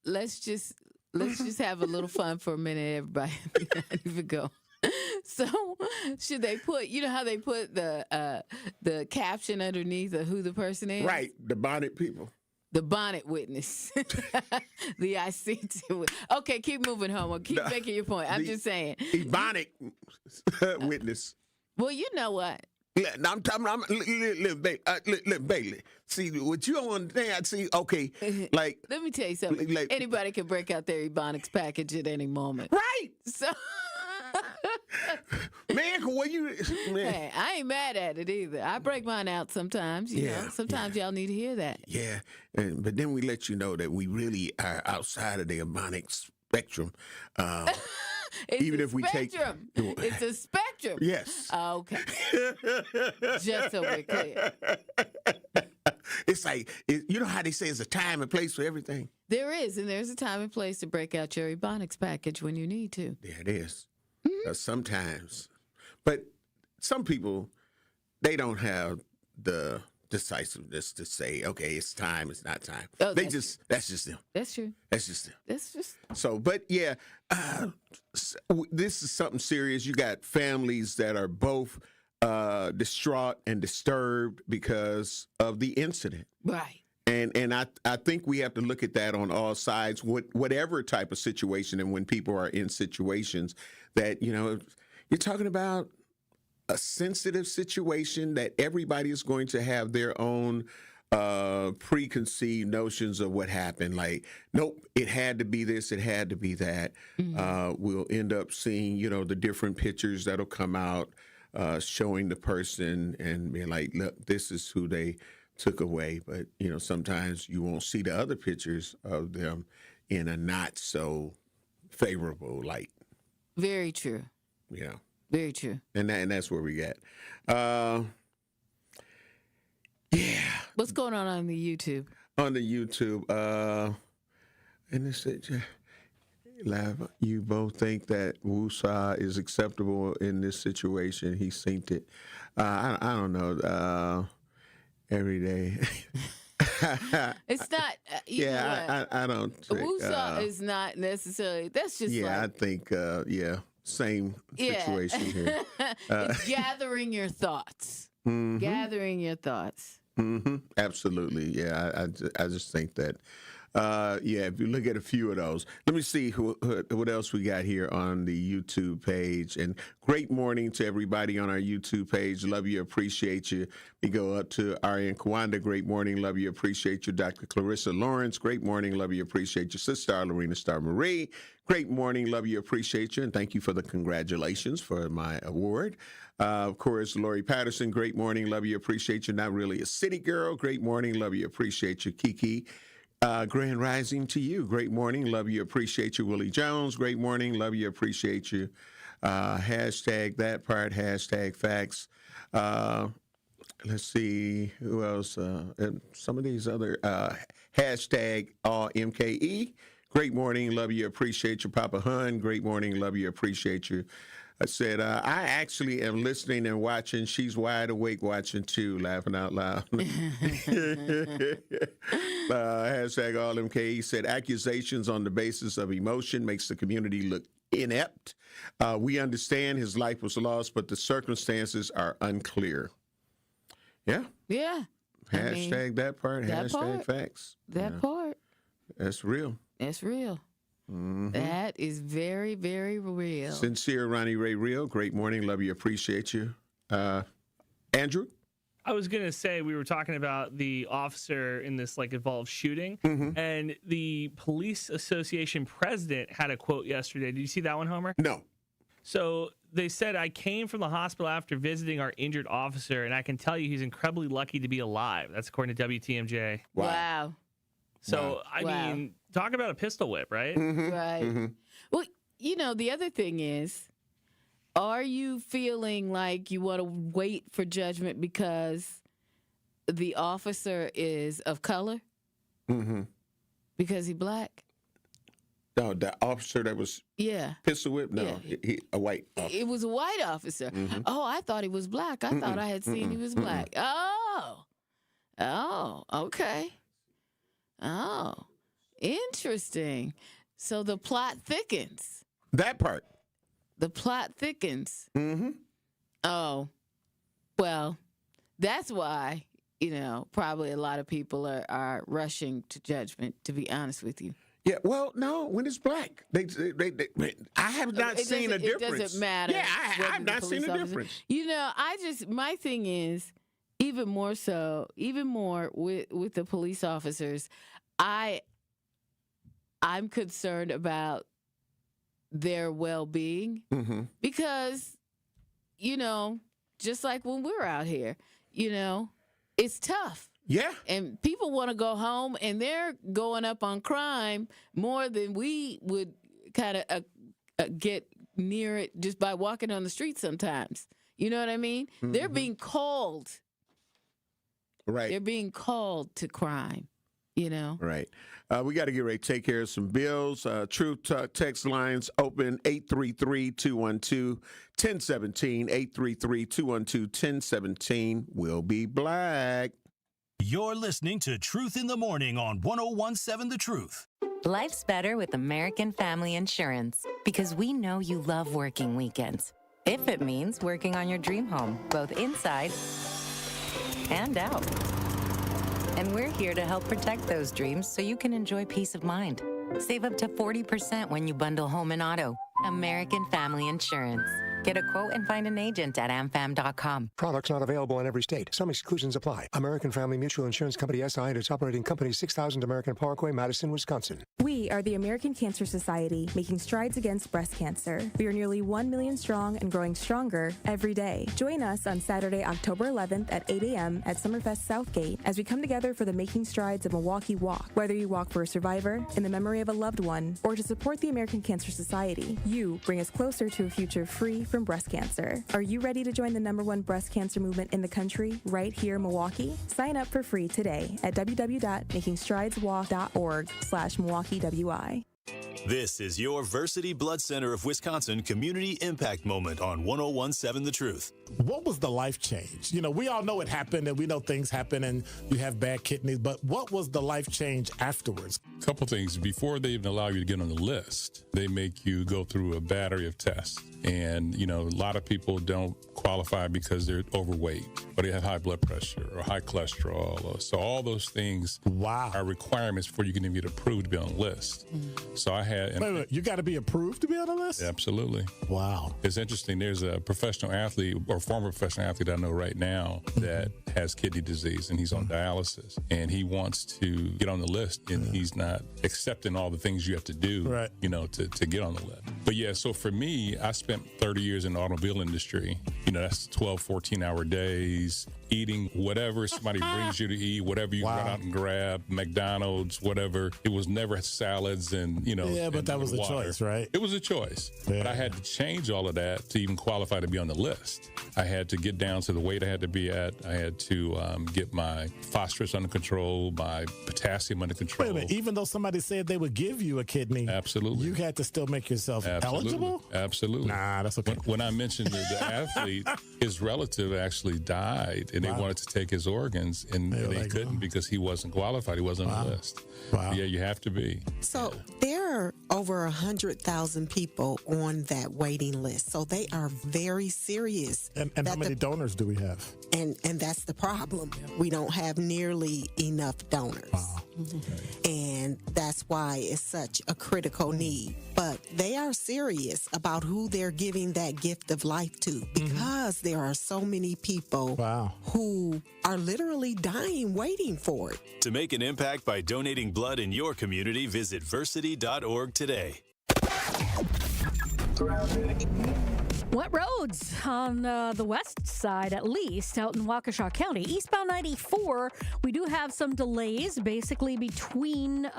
Let's just have a little fun for a minute, everybody. Not even go. So should they put, how they put the caption underneath of who the person is? Right, the bonnet people. The bonnet witness. The ICT. Okay, keep moving, homo. Keep making your point. I'm just saying. The bonnet witness. Well, you know what? I'm talking. Look, Bailey. See what you don't understand. See, okay, like. Let me tell you something. Like, anybody can break out their Ebonics package at any moment. Right. So. Man, Hey, I ain't mad at it either. I break mine out sometimes. You know, sometimes y'all need to hear that. Yeah, but then we let you know that we really are outside of the Ebonics spectrum. Even if we take, it's a spectrum. Yes. Okay. Just so we're clear. It's like you know how they say there's a time and place for everything. There is, and there's a time and place to break out your Ebonics package when you need to. There it is. Sometimes, but some people, they don't have the decisiveness to say, okay, it's time, it's not time. Oh, that's just them. That's true. That's just them. That's just. So, but yeah, this is something serious. You got families that are both distraught and disturbed because of the incident. Right. And I think we have to look at that on all sides, whatever type of situation, and when people are in situations that, you're talking about a sensitive situation that everybody is going to have their own preconceived notions of what happened. Like, nope, it had to be this, it had to be that. Mm-hmm. We'll end up seeing, the different pictures that'll come out showing the person and being like, look, this is who they took away. But, sometimes you won't see the other pictures of them in a not so favorable light. Very true. Yeah. Very true. And that's where we got. Yeah. What's going on the YouTube? On the YouTube, and it said, Lav, you both think that Wusa is acceptable in this situation. He synced it. I don't know. Every day. It's not. I don't think. Wusa is not necessarily. That's just I think, same situation here. It's gathering your thoughts. Mm-hmm. Gathering your thoughts. Mm-hmm. Absolutely. Yeah, I just think that. If you look at a few of those, let me see what else we got here on the YouTube page. And great morning to everybody on our YouTube page. Love you, appreciate you. We go up to Ariane Kawanda. Great morning, love you, appreciate you. Dr. Clarissa Lawrence. Great morning, love you, appreciate you. Sister Lorena Star Marie. Great morning, love you, appreciate you. And thank you for the congratulations for my award. Of course, Lori Patterson. Great morning, love you, appreciate you. Not really a city girl. Great morning, love you, appreciate you. Kiki. Grand rising to you. Great morning. Love you. Appreciate you. Willie Jones. Great morning. Love you. Appreciate you. Hashtag that part. Hashtag facts. Let's see who else. And some of these other hashtag all MKE. Great morning. Love you. Appreciate you. Papa Hun. Great morning. Love you. Appreciate you. I said, I actually am listening and watching. She's wide awake watching too, laughing out loud. Hashtag all MKE said, accusations on the basis of emotion makes the community look inept. We understand his life was lost, but the circumstances are unclear. Yeah. Yeah. Hashtag that part. Hashtag part, facts. That part. That's real. That's real. Mm-hmm. That is very, very real. Sincere Ronnie Ray Real. Great morning. Love you. Appreciate you. Andrew? I was going to say, we were talking about the officer in this involved shooting, and the police association president had a quote yesterday. Did you see that one, Homer? No. So they said, I came from the hospital after visiting our injured officer, and I can tell you he's incredibly lucky to be alive. That's according to WTMJ. Wow. So, I mean, talk about a pistol whip, right? Right. Well, the other thing is, are you feeling like you want to wait for judgment because the officer is of color? Because he's black? No, the officer that was pistol whipped? No, he, a white officer. It was a white officer. Oh, I thought he was black. I thought I had seen he was black. Oh, okay. Oh, interesting. So the plot thickens. That part. The plot thickens. Oh, well, that's why, probably a lot of people are rushing to judgment, to be honest with you. Yeah, well, no, when it's black. I have not seen a difference. It doesn't matter. Yeah, I have not seen a difference. My thing is, even more with the police officers, I'm concerned about their well-being because, just like when we're out here, it's tough. Yeah. And people want to go home, and they're going up on crime more than we would kind of get near it just by walking on the street sometimes. You know what I mean? They're being called. Right. They're being called to crime. Right. We got to get ready to take care of some bills. Truth Talk text lines open 833-212-1017. 833-212-1017. We'll be black. You're listening to Truth in the Morning on 101.7 The Truth. Life's better with American Family Insurance because we know you love working weekends. If it means working on your dream home, both inside and out. And we're here to help protect those dreams so you can enjoy peace of mind. Save up to 40% when you bundle home and auto. American Family Insurance. Get a quote and find an agent at amfam.com. Products not available in every state. Some exclusions apply. American Family Mutual Insurance Company SI and its operating company 6000 American Parkway, Madison, Wisconsin. We are the American Cancer Society, making strides against breast cancer. We are nearly 1 million strong and growing stronger every day. Join us on Saturday, October 11th at 8 a.m. at Summerfest Southgate as we come together for the Making Strides of Milwaukee Walk. Whether you walk for a survivor, in the memory of a loved one, or to support the American Cancer Society, you bring us closer to a future free from breast cancer. Are you ready to join the #1 breast cancer movement in the country right here in Milwaukee? Sign up for free today at www.makingstrideswalk.org/MilwaukeeWI. This is your Versity Blood Center of Wisconsin Community Impact Moment on 101.7 The Truth. What was the life change? You know, we all know it happened and we know things happen and you have bad kidneys, but what was the life change afterwards? A couple things. Before they even allow you to get on the list, they make you go through a battery of tests. And, you know, a lot of people don't qualify because they're overweight or they have high blood pressure or high cholesterol. So all those things are requirements before you can even get approved to be on the list. So I had... Wait, you got to be approved to be on the list? Absolutely. Wow. It's interesting. There's a professional athlete or former professional athlete I know right now that has kidney disease and he's on dialysis and he wants to get on the list and he's not accepting all the things you have to do, you know, to get on the list. But yeah, so for me, I spent 30 years in the automobile industry. You know, that's 12, 14-hour days, eating whatever somebody brings you to eat, whatever you run out and grab, McDonald's, whatever. It was never salads and, you know. Yeah, but that was a choice, right? It was a choice. Yeah. But I had to change all of that to even qualify to be on the list. I had to get down to the weight I had to be at. I had to get my phosphorus under control, my potassium under control. Wait a minute, even though somebody said they would give you a kidney, absolutely, you had to still make yourself eligible? Absolutely. Nah, that's okay. When I mentioned the athlete, his relative actually died, and they wanted to take his organs, and they couldn't because he wasn't qualified. He wasn't on the list. Wow. Yeah, you have to be. So there are over 100,000 people on that waiting list. So they are very serious. And how many donors do we have? And that's the problem. We don't have nearly enough donors. Wow. And that's why it's such a critical need. But they are serious about who they're giving that gift of life to because there are so many people who are literally dying waiting for it. To make an impact by donating blood in your community, visit versity.org today. Wet roads on the west side, at least, out in Waukesha County. Eastbound 94, we do have some delays, basically between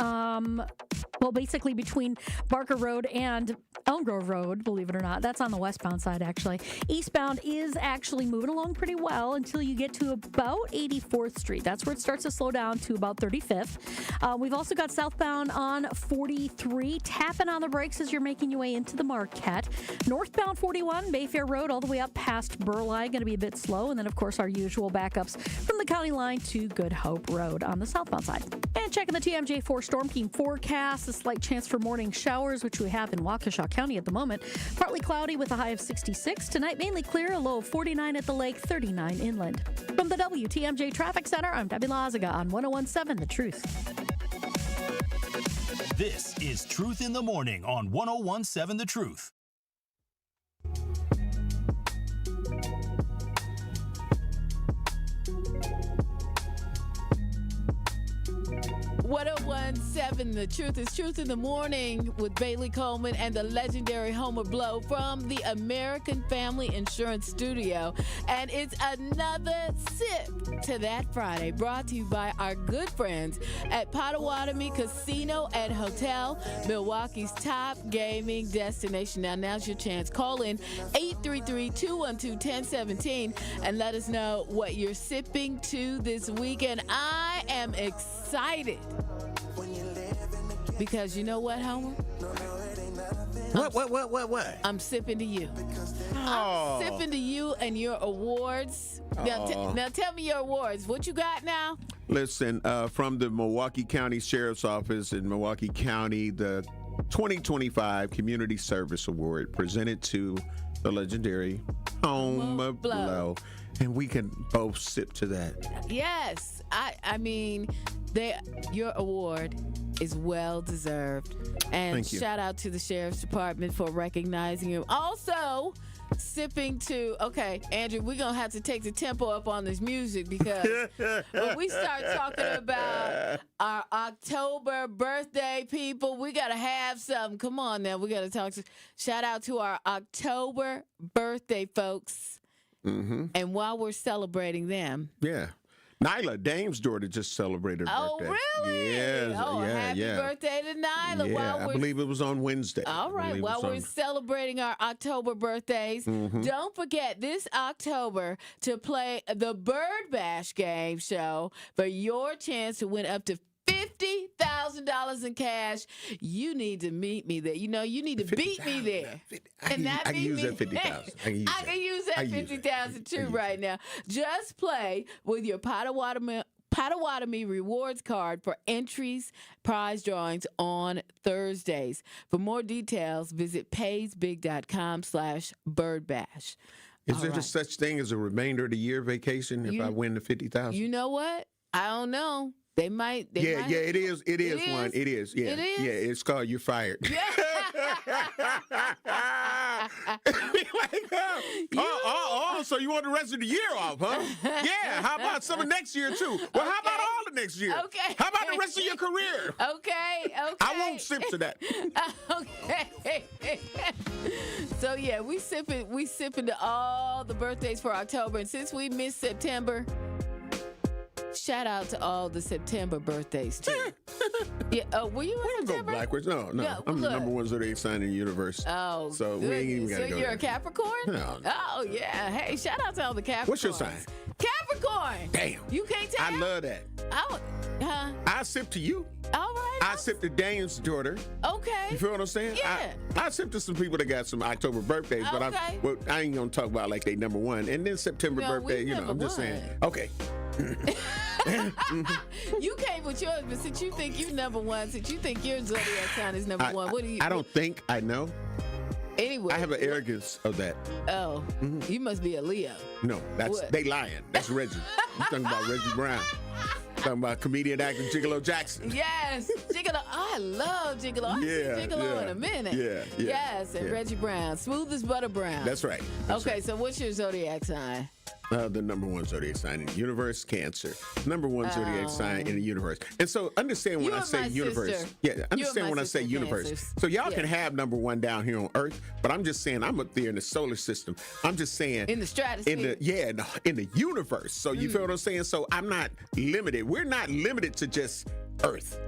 Barker Road and Elm Grove Road, believe it or not. That's on the westbound side, actually. Eastbound is actually moving along pretty well until you get to about 84th Street. That's where it starts to slow down to about 35th. We've also got southbound on 43, tapping on the brakes as you're making your way into the Marquette. Northbound 41, Mayfair Road, all the way up past Burleigh, going to be a bit slow. And then, of course, our usual backups from the county line to Good Hope Road on the southbound side. And checking the TMJ4 Storm Team forecast, a slight chance for morning showers, which we have in Waukesha County at the moment. Partly cloudy with a high of 66. Tonight, mainly clear, a low of 49 at the lake, 39 inland. From the WTMJ Traffic Center, I'm Debbie Lazaga on 101.7 The Truth. This is Truth in the Morning on 101.7 The Truth. 101.7 The Truth is Truth in the Morning with Bailey Coleman and the legendary Homer Blow from the American Family Insurance Studio. And it's another Sip to That Friday, brought to you by our good friends at Potawatomi Casino and Hotel, Milwaukee's top gaming destination. Now's your chance. Call in 833-212-1017 and let us know what you're sipping to this weekend. I am excited. Because you know what, Homer? What? I'm sipping to you. I'm sipping to you and your awards. Now tell me your awards. What you got now? Listen, from the Milwaukee County Sheriff's Office in Milwaukee County, the 2025 Community Service Award presented to the legendary Homer Blow. And we can both sip to that. Yes. I mean, your award is well deserved. And Thank you. shout out to the Sheriff's Department for recognizing him. Also, sipping to, okay, Andrew, we're going to have to take the tempo up on this music because when we start talking about our October birthday people, we got to have something. Come on now, we got to talk. Shout out to our October birthday folks. Mm-hmm. And while we're celebrating them. Yeah. Nyla, Dame's daughter, just celebrated her birthday. Oh, really? Yes. Happy birthday to Nyla. Yeah, I believe it was on Wednesday. All right. While we're celebrating our October birthdays, don't forget this October to play the Bird Bash game show for your chance to win up to $50,000 in cash. You need to meet me there. You need to beat me there. I can use that 50,000. I can use that 50,000 too right now. Just play with your Potawatomi rewards card for entries, prize drawings on Thursdays. For more details, visit paysbig.com/birdbash. Is there such thing as a remainder of the year vacation if I win the 50,000? You know what? I don't know. They might. Yeah, it is. It is one. It is. Yeah. It is? Yeah, it's called You're Fired. So you want the rest of the year off, huh? Yeah. How about some of next year, too? Well, how about all of next year? Okay. How about the rest of your career? Okay. I won't sip to that. Okay. So, yeah, we sipping to all the birthdays for October. And since we missed September, shout out to all the September birthdays, too. Yeah, were you in September? Go backwards. No. Yeah, I'm the look. number one zodiac sign in the universe. Oh, so we ain't even got to so go you're there. a Capricorn? No. Oh, yeah. Hey, shout out to all the Capricorns. What's your sign? Capricorn. Damn. You can't tell? I love that. I sip to you. All right. I sip to Dane's daughter. Okay. You feel what I'm saying? Yeah. I sip to some people that got some October birthdays, but Okay. I ain't gonna talk about like they number one. And then September birthday, I'm just saying. Okay. You came with yours, but since you think you're number one, since you think your zodiac sign is number one, what do you? I don't think I know. Anyway, I have an arrogance of that. Oh, you must be a Leo. No, they lying. That's Reggie. I'm talking about Reggie Brown. Talking about comedian actor Gigolo Jackson. Yes, Gigolo. I love Gigolo. I see Gigolo in a minute. Yeah. Yes, and Reggie Brown, smooth as butter brown. That's right. Okay, so what's your zodiac sign? The number one zodiac sign in the universe, Cancer. Number one zodiac sign in the universe. And so understand when I say universe. Sister. Yeah, understand when I say universe. Cancers. So y'all can have number one down here on Earth, but I'm just saying I'm up there in the solar system. I'm just saying in the stratosphere. In the universe. So you feel what I'm saying? So I'm not limited. We're not limited to just Earth.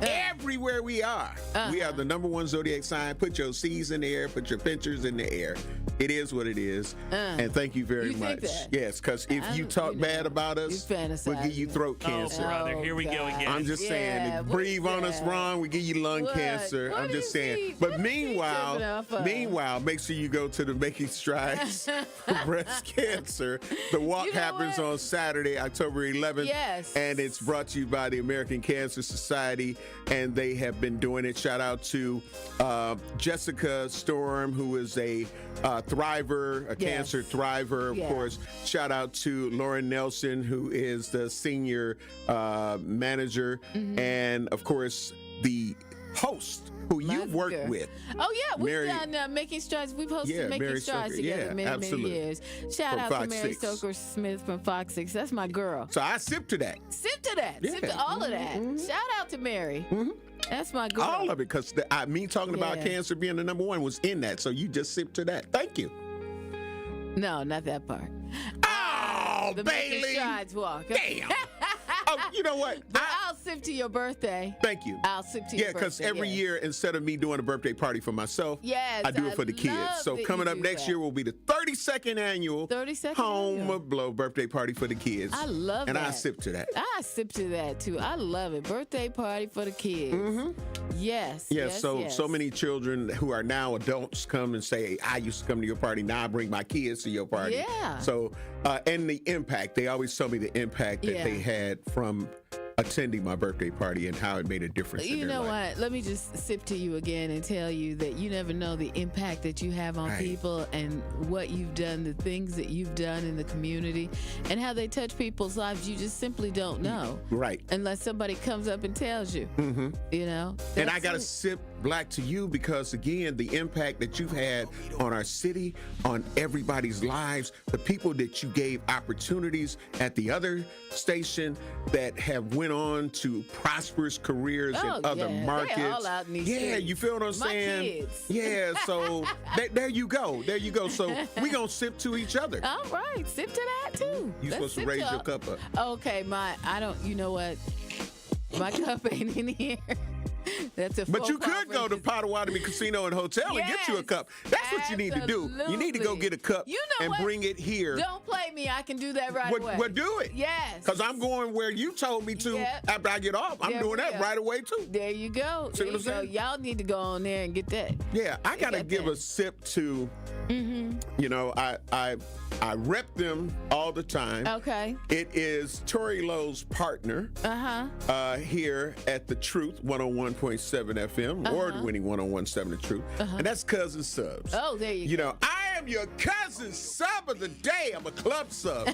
Everywhere we are the number one zodiac sign. Put your C's in the air, put your pictures in the air. It is what it is. And thank you very much. Yes, because if you talk bad about us, we'll give you throat cancer. Oh, brother, here we go again. I'm just saying, if you breathe on us wrong, we give you lung cancer. I'm just saying. But meanwhile, make sure you go to the Making Strides for Breast Cancer. The walk happens on Saturday, October 11th. Yes. And it's brought to you by the American Cancer Society. And they have been doing it. Shout out to Jessica Storm, who is a thriver, a cancer thriver, of course. Shout out to Lauren Nelson, who is the senior manager. And, of course, the host who you've worked with. Oh, yeah. We've done Making Strides. We've hosted Making Strides together many years. Shout out to Mary Stoker Smith from Fox 6. That's my girl. So I sip to that. Sip to that. Sip to all of that. Shout out to Mary. That's my girl. All of it, because me talking about cancer being the number one was in that. So you just sip to that. Thank you. No, not that part. Oh, the Bailey. Making Strides walk. Damn. Oh, you know what? But I'll sip to your birthday. Thank you. I'll sip to your birthday. Yeah, because every year, instead of me doing a birthday party for myself, I do it for the kids. So coming up next year will be the 32nd annual Home Blow birthday party for the kids. I love and that. I sip to that. I sip to that, too. I love it. Birthday party for the kids. Yes. Yeah, so many children who are now adults come and say, I used to come to your party. Now I bring my kids to your party. Yeah. So, and the impact. They always tell me the impact that they had from attending my birthday party and how it made a difference in You their know life. what? Let me just sip to you again and tell you that you never know the impact that you have on Right. people and what you've done, the things that you've done in the community, and how they touch people's lives. You just simply don't know. Right. Unless somebody comes up and tells you. Mm-hmm. You know? And I That's got to it. sip black to you because, again, the impact that you've had on our city, on everybody's lives, the people that you gave opportunities at the other station that have went on to prosperous careers in other markets. They're all out in these streets. You feel what I'm My saying? kids. Yeah, so there you go. There you go. So we going to sip to each other. All right, sip to that too. You Let's supposed to sip raise your cup up. Okay, you know what? My cup ain't in here. That's a But you faux pas could go to Potawatomi Casino and Hotel and get you a cup. That's what you need to do. You need to go get a cup and bring it here. Don't play me. I can do that right away. Well, do it. Yes. Because I'm going where you told me to after I get off. I'm doing that right away, too. There you go. See There what you I'm go. saying? Y'all need to go on there and get that. Yeah, I got to give a sip to, you know, I rep them all the time. Okay. It is Tori Lowe's partner here at The Truth, 101.7 FM, award-winning 101.7 The Truth. And that's Cousin Subs. Oh, there you go. You know, I am your cousin sub of the day. I'm a club sub.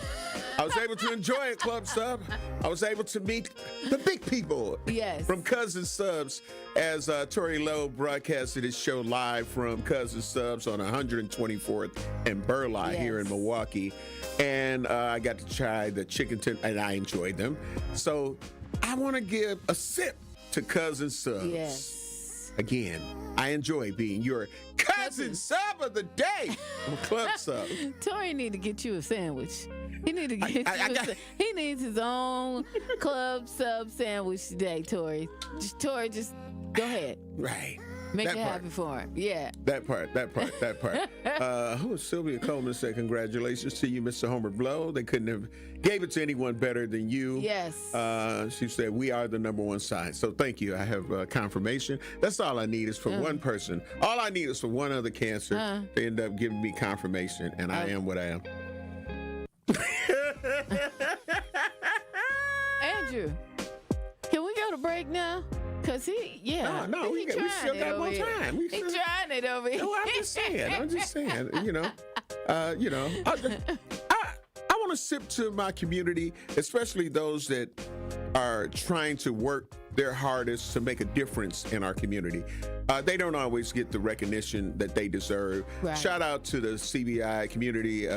I was able to enjoy a club sub. I was able to meet the big people from Cousin Subs as Tori Lowe broadcasted his show live from Cousin Subs on 124th and Burleigh here in Milwaukee. And I got to try the chicken and I enjoyed them. So I want to give a sip to Cousin Subs. Yes. Again, I enjoy being your cousin sub of the day. I'm a club sub. Tori need to get you a sandwich. He need to get he needs his own club sub sandwich today, Tori. Just go ahead. Right. Make That it part. happen for him. Yeah. That part. Who is Sylvia Coleman said, congratulations to you, Mr. Homer Blow. They couldn't have gave it to anyone better than you. Yes. She said, we are the number one side. So thank you. I have confirmation. That's all I need is for one person. All I need is for one other cancer to end up giving me confirmation, and I am what I am. Andrew, can we go to break now? Because we still got more time. He's trying it over here. No, I'm just saying, you know. I want to sip to my community, especially those that are trying to work their hardest to make a difference in our community. They don't always get the recognition that they deserve. Right. Shout out to the CBI Community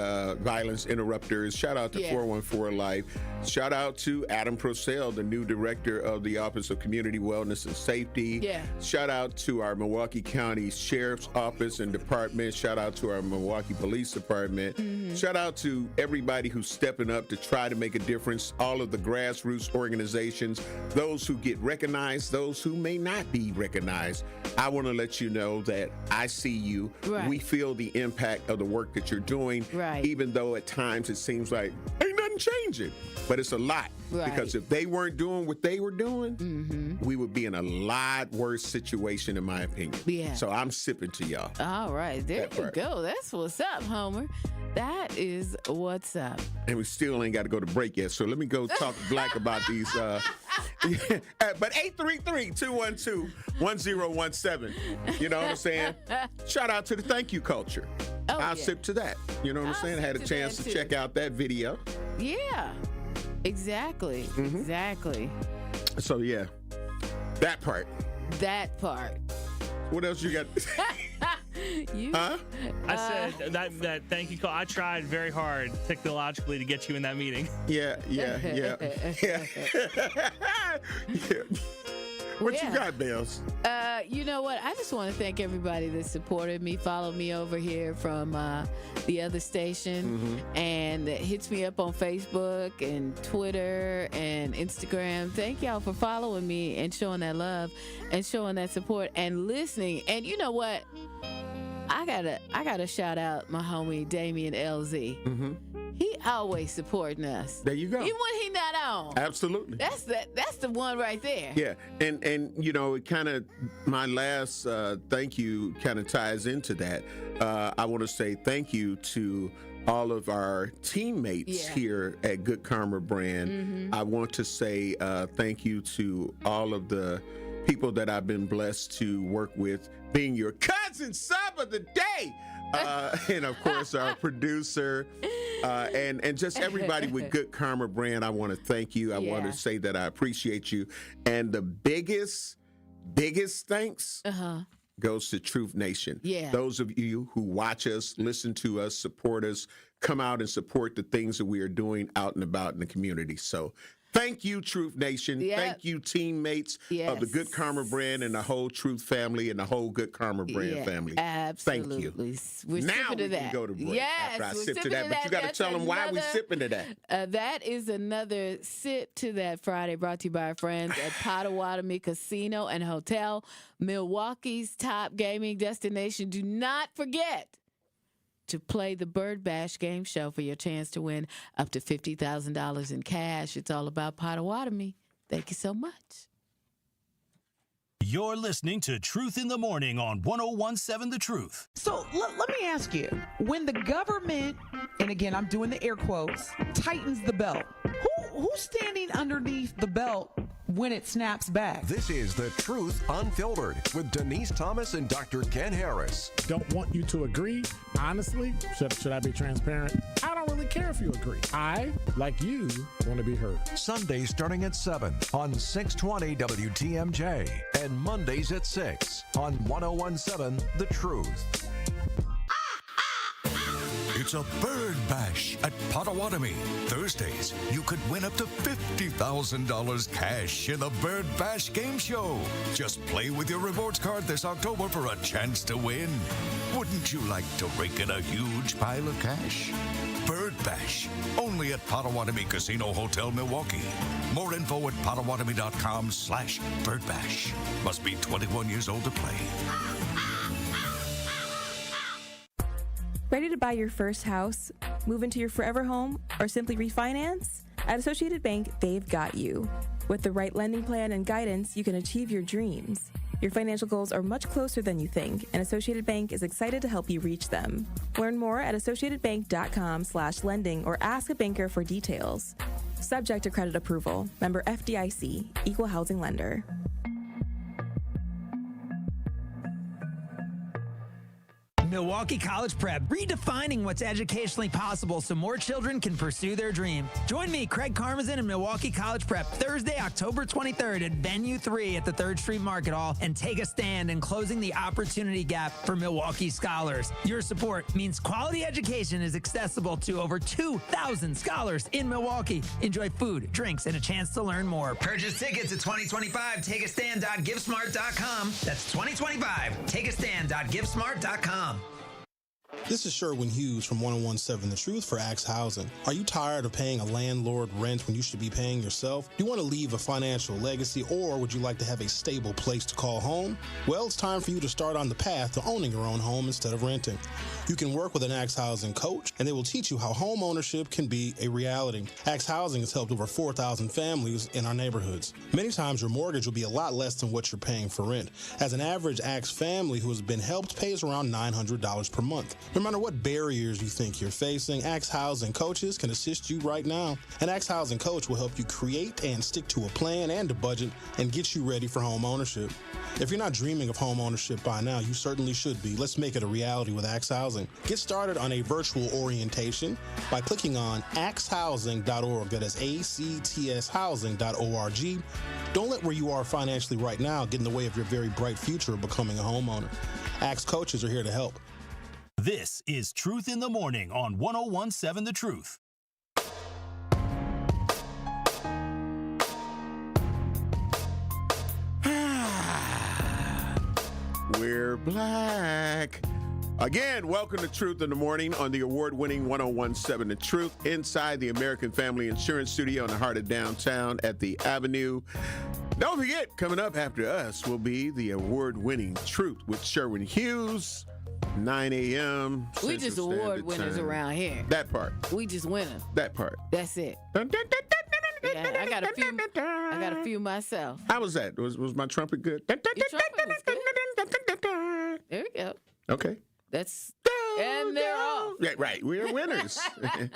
Violence Interrupters. Shout out to 414 Life. Shout out to Adam Procell, the new director of the Office of Community Wellness and Safety. Yeah. Shout out to our Milwaukee County Sheriff's Office and Department. Shout out to our Milwaukee Police Department. Shout out to everybody who's stepping up to try to make a difference. All of the grassroots organizations, those who get recognized, those who may not be recognized. I want to let you know that I see you. Right. We feel the impact of the work that you're doing, even though at times it seems like ain't nothing changing, but it's a lot. Right. Because if they weren't doing what they were doing, we would be in a lot worse situation, in my opinion. Yeah. So I'm sipping to y'all. All right, there That you part. go. That's what's up, Homer. That is what's up. And we still ain't got to go to break yet. So let me go talk black about these. But 833-212-1017. You know what I'm saying? Shout out to the thank you culture. I'll sip to that. You know what I'm saying? I had a chance to check out that video. Yeah, exactly. Exactly. So, yeah, that part. That part. What else you got? Huh? I said that thank you call. I tried very hard technologically to get you in that meeting. Yeah. What you got, Bells? You know what? I just want to thank everybody that supported me, followed me over here from the other station, and that hits me up on Facebook and Twitter and Instagram. Thank y'all for following me and showing that love and showing that support and listening. And you know what? I gotta shout out my homie Damian LZ. He always supporting us. There you go. Even when he not on. Absolutely. That's the one right there. Yeah, and you know, it kind of, my last thank you kind of ties into that. I want to say thank you to all of our teammates here at Good Karma Brand. I want to say thank you to all of the people that I've been blessed to work with, being your cousin sub of the day. And of course, our producer, and just everybody with Good Karma Brand. I want to thank you. I want to say that I appreciate you. And the biggest thanks goes to Truth Nation. Those of you who watch us, listen to us, support us, come out and support the things that we are doing out and about in the community. So thank you, Truth Nation. Thank you, teammates of the Good Karma Brand and the whole Truth family and the whole Good Karma Brand family. Absolutely. Thank you. We're now sipping we to can that. go to break after I we're sip to sipping that. But you got to tell them why we sipping to that. That is another Sip to That Friday brought to you by our friends at Potawatomi Casino and Hotel, Milwaukee's top gaming destination. Do not forget to play the Bird Bash game show for your chance to win up to $50,000 in cash. It's all about Potawatomi. Thank you so much. You're listening to Truth in the Morning on 101.7 The Truth. So let me ask you, when the government, and again, I'm doing the air quotes, tightens the belt, who's standing underneath the belt when it snaps back? This is The Truth Unfiltered with Denise Thomas and Dr. Ken Harris. Don't want you to agree. Honestly, should I be transparent? I don't really care if you agree. I, like you, want to be heard. Sundays starting at 7 on 620 WTMJ and Mondays at 6 on 101.7 The Truth. It's a Bird Bash at Potawatomi. Thursdays, you could win up to $50,000 cash in the Bird Bash game show. Just play with your rewards card this October for a chance to win. Wouldn't you like to rake in a huge pile of cash? Bird Bash, only at Potawatomi Casino Hotel, Milwaukee. More info at potawatomi.com/birdbash. Must be 21 years old to play. Ready to buy your first house, move into your forever home, or simply refinance? At Associated Bank, they've got you. With the right lending plan and guidance, you can achieve your dreams. Your financial goals are much closer than you think, and Associated Bank is excited to help you reach them. Learn more at associatedbank.com/lending or ask a banker for details. Subject to credit approval. Member FDIC, Equal Housing Lender. Milwaukee College Prep, redefining what's educationally possible so more children can pursue their dream. Join me, Craig Karmazin, and Milwaukee College Prep Thursday, October 23rd at Venue 3 at the 3rd Street Market Hall and take a stand in closing the opportunity gap for Milwaukee scholars. Your support means quality education is accessible to over 2,000 scholars in Milwaukee. Enjoy food, drinks, and a chance to learn more. Purchase tickets at 2025 takeastand.givesmart.com. That's 2025 takeastand.givesmart.com. This is Sherwin Hughes from 101.7 The Truth for Axe Housing. Are you tired of paying a landlord rent when you should be paying yourself? Do you want to leave a financial legacy, or would you like to have a stable place to call home? Well, it's time for you to start on the path to owning your own home instead of renting. You can work with an Axe Housing coach, and they will teach you how home ownership can be a reality. Axe Housing has helped over 4,000 families in our neighborhoods. Many times your mortgage will be a lot less than what you're paying for rent, as an average Axe family who has been helped pays around $900 per month. No matter what barriers you think you're facing, Axe Housing coaches can assist you right now. An Axe Housing coach will help you create and stick to a plan and a budget and get you ready for home ownership. If you're not dreaming of home ownership by now, you certainly should be. Let's make it a reality with Axe Housing. Get started on a virtual orientation by clicking on axhousing.org. That is ACTShousing.org. Don't let where you are financially right now get in the way of your very bright future of becoming a homeowner. Axe coaches are here to help. This is Truth in the Morning on 101.7 The Truth. We're black. Again, welcome to Truth in the Morning on the award-winning 101.7 The Truth inside the American Family Insurance Studio in the heart of downtown at the Avenue. Don't forget, coming up after us will be the award-winning Truth with Sherwin Hughes. 9 a.m. We just award winners around here. That part. We just winners. That part. That's it. Yeah, I got a few myself. How was that? Was my trumpet good? Your trumpet was good. There we go. Okay. That's And they're off. Yeah, right. We're winners. And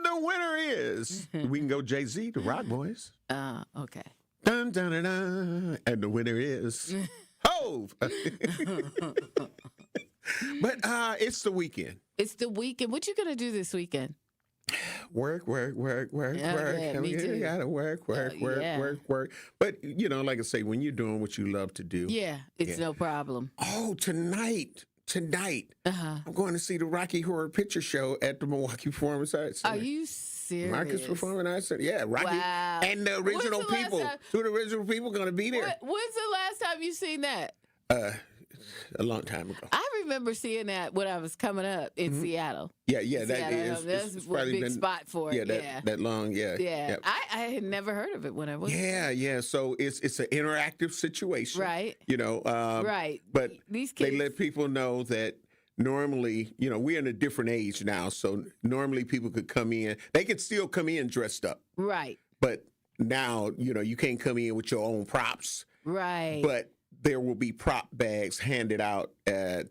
the winner is, we can go Jay-Z, the Rock Boys. Okay. Dun, dun, dun, dun. And the winner is Hove. But it's the weekend. It's the weekend. What you going to do this weekend? Work. Yeah, me too. You gotta work. But, like I say, when you're doing what you love to do. Yeah, it's no problem. Oh, tonight, I'm going to see the Rocky Horror Picture Show at the Milwaukee Performance Arts Center. Are you serious? Marcus Performing Arts Center. Yeah, Rocky. Wow. And the original people. Two of the original people going to be there. When's the last time you seen that? A long time ago. I remember seeing that when I was coming up in Seattle. Yeah, that's a big spot for it. That long, Yeah. I had never heard of it when I was. Yeah. So it's an interactive situation, right? Right. But these kids, they let people know that normally, we're in a different age now. So normally people could come in. They could still come in dressed up, right? But now, you can't come in with your own props, right? But there will be prop bags handed out at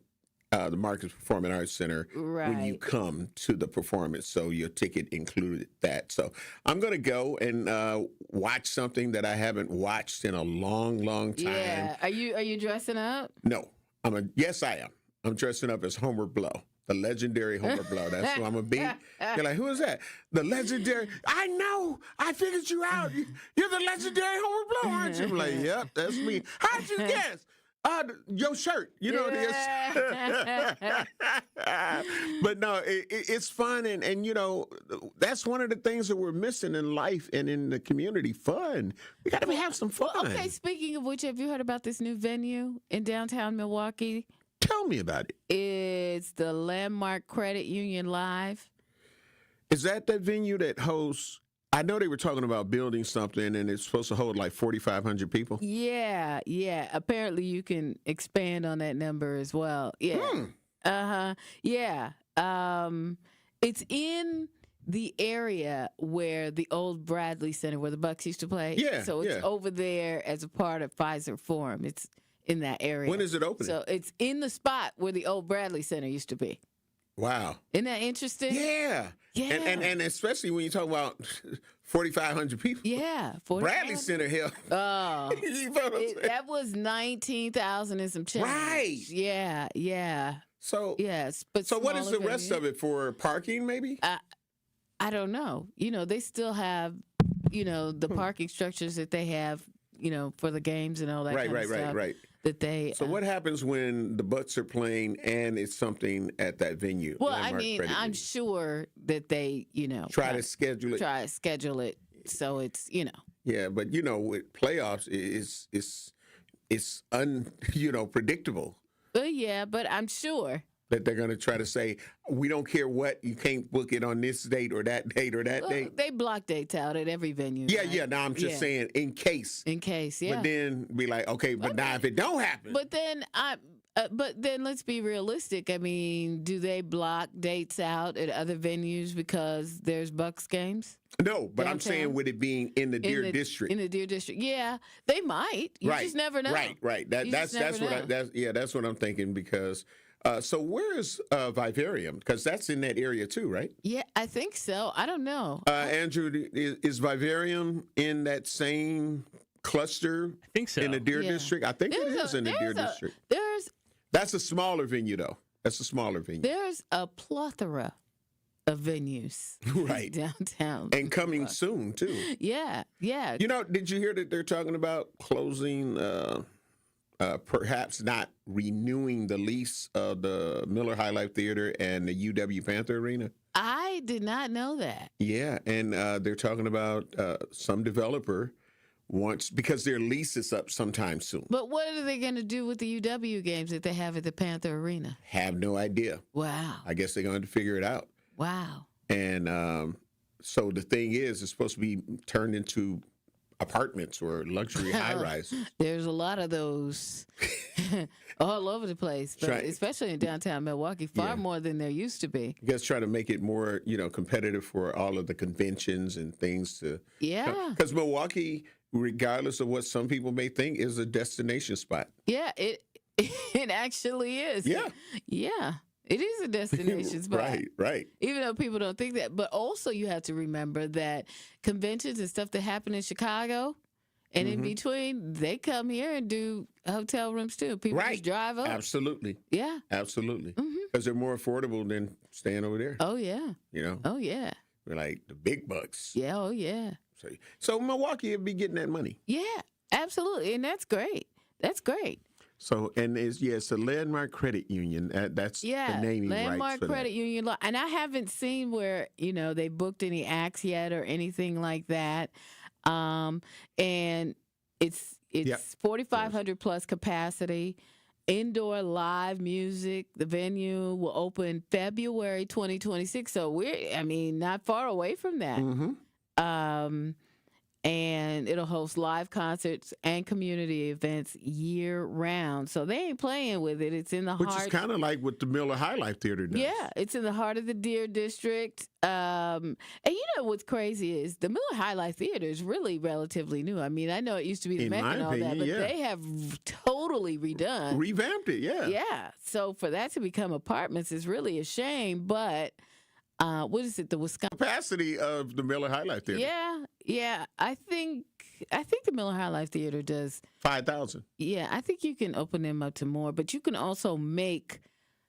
the Marcus Performing Arts Center when you come to the performance. So your ticket included that. So I'm going to go and watch something that I haven't watched in a long, long time. Yeah. Are you dressing up? No. Yes, I am. I'm dressing up as Homer Blow. The legendary Homer Blow. That's who I'm going to be. You're like, who is that? The legendary. I know. I figured you out. You're the legendary Homer Blow, aren't you? I'm like, yep, that's me. How'd you guess? Your shirt. This. But no, it's fun. And that's one of the things that we're missing in life and in the community. Fun. We got to have some fun. Well, okay, speaking of which, have you heard about this new venue in downtown Milwaukee? Tell me about it. It's the Landmark Credit Union Live. Is that venue that hosts? I know they were talking about building something, and it's supposed to hold like 4,500 people. Yeah. Apparently, you can expand on that number as well. Yeah. Yeah. It's in the area where the old Bradley Center, where the Bucks used to play. Yeah. So it's over there as a part of Pfizer Forum. It's in that area. When is it opening? So it's in the spot where the old Bradley Center used to be. Wow. Isn't that interesting? Yeah. And especially when you talk about 4,500 people. Yeah. Bradley Center Hill. Oh. That was 19,000 and some change. Right. Yeah. So yes, but so what is the rest of it for? Parking maybe? I don't know. They still have, the parking structures that they have, for the games and all that kind of stuff. Right. That they. So what happens when the Bucks are playing and it's something at that venue? Well, I'm sure that they, try to schedule it. So it's, Yeah, but with playoffs, it's predictable. Yeah, but I'm sure that they're going to try to say, we don't care what, you can't book it on this date or that date or that date. They block dates out at every venue. Yeah, right? yeah. Now I'm just saying in case. Yeah. But then be like, okay, but now if it don't happen. But then let's be realistic. I mean, do they block dates out at other venues because there's Bucks games? No, but downtown? I'm saying with it being in the Deer District. In the Deer District. Yeah, they might. You just never know. Right. That's what I'm thinking because so where is Vivarium? Because that's in that area too, right? Yeah, I think so. I don't know. Andrew, is Vivarium in that same cluster? I think so. In the Deer District? I think it is in the Deer District. That's a smaller venue, though. That's a smaller venue. There's a plethora of venues downtown. And coming soon, too. Yeah. Did you hear that they're talking about closing, perhaps not renewing the lease of the Miller High Life Theater and the UW Panther Arena? I did not know that. Yeah, and they're talking about some developer wants, because their lease is up sometime soon. But what are they going to do with the UW games that they have at the Panther Arena? Have no idea. Wow. I guess they're going to figure it out. Wow. And so the thing is, it's supposed to be turned into apartments or luxury high-rises. There's a lot of those all over the place, but especially in downtown Milwaukee, far more than there used to be. I guess try to make it more, competitive for all of the conventions and things to. Yeah. Because Milwaukee, regardless of what some people may think, is a destination spot. Yeah, it actually is. Yeah. Yeah. It is a destination spot. Right. Even though people don't think that. But also you have to remember that conventions and stuff that happen in Chicago and in between, they come here and do hotel rooms too. People just drive up. Absolutely. Yeah. Absolutely. Because they're more affordable than staying over there. Oh, yeah. You know? Oh, yeah. We're like the big bucks. Yeah, oh, yeah. So Milwaukee will be getting that money. Yeah, absolutely. And that's great. That's great. So, and it's a Landmark Credit Union. That's the naming rights Landmark for Credit Union. And I haven't seen where, they booked any acts yet or anything like that. And it's 4,500 plus capacity, indoor live music. The venue will open February 2026. So we're not far away from that. And it'll host live concerts and community events year round. So they ain't playing with it. It's in the heart. Which is kind of like what the Miller High Life Theater does. Yeah, it's in the heart of the Deer District. And what's crazy is the Miller High Life Theater is really relatively new. I mean, I know it used to be the Mecca and all that, but they have totally revamped it, yeah. Yeah, so for that to become apartments is really a shame, but... what is it? The Wisconsin capacity of the Miller High Life Theater. Yeah. I think the Miller High Life Theater does 5,000. Yeah, I think you can open them up to more, but you can also make.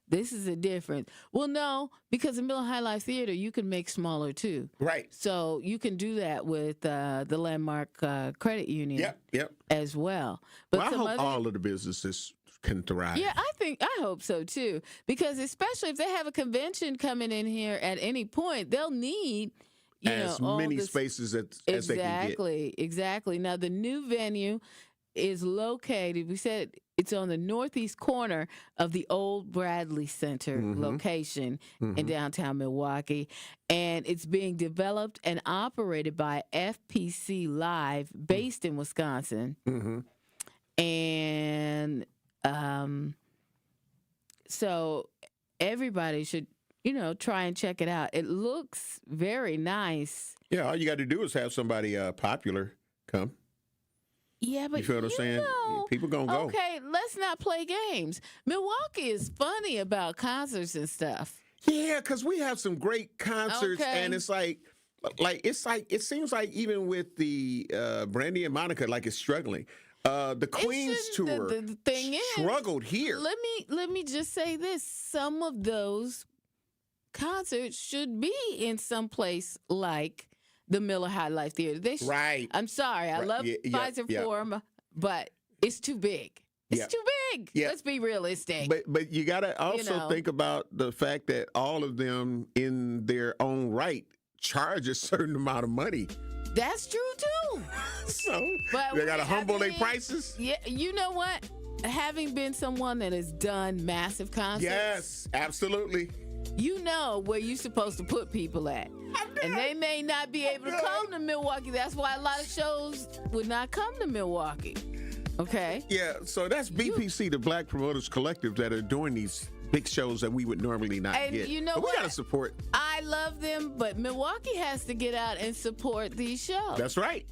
This is a difference. Well, no, because the Miller High Life Theater you can make smaller too. Right. So you can do that with the Landmark Credit Union. Yep. As well. But I hope all of the businesses can thrive. Yeah, I hope so too. Because especially if they have a convention coming in here at any point, they'll need as many spaces as they can get. Exactly. Now the new venue is located, we said it's on the northeast corner of the old Bradley Center location in downtown Milwaukee. And it's being developed and operated by FPC Live based in Wisconsin. And so everybody should, try and check it out. It looks very nice. Yeah, all you got to do is have somebody popular come. Yeah, but you feel what I'm saying? People gonna go. Okay, let's not play games. Milwaukee is funny about concerts and stuff. Yeah, because we have some great concerts, and it's it seems like even with the Brandy and Monica, like it's struggling. The Queen's tour the thing struggled here. Let me just say this: some of those concerts should be in some place like the Miller High Life Theater. Right. I'm sorry. I love Pfizer Forum, but it's too big. It's too big. Yeah. Let's be realistic. But you got to also think about the fact that all of them in their own right charge a certain amount of money. That's true too. So they got to humble their prices. Yeah, you know what? Having been someone that has done massive concerts. Yes, absolutely. You know where you're supposed to put people at. And they may not be able to come to Milwaukee. That's why a lot of shows would not come to Milwaukee. Okay? Yeah, so that's BPC, the Black Promoters Collective, that are doing these big shows that we would normally not and get. You know but what? We got to support. I love them, but Milwaukee has to get out and support these shows. That's right.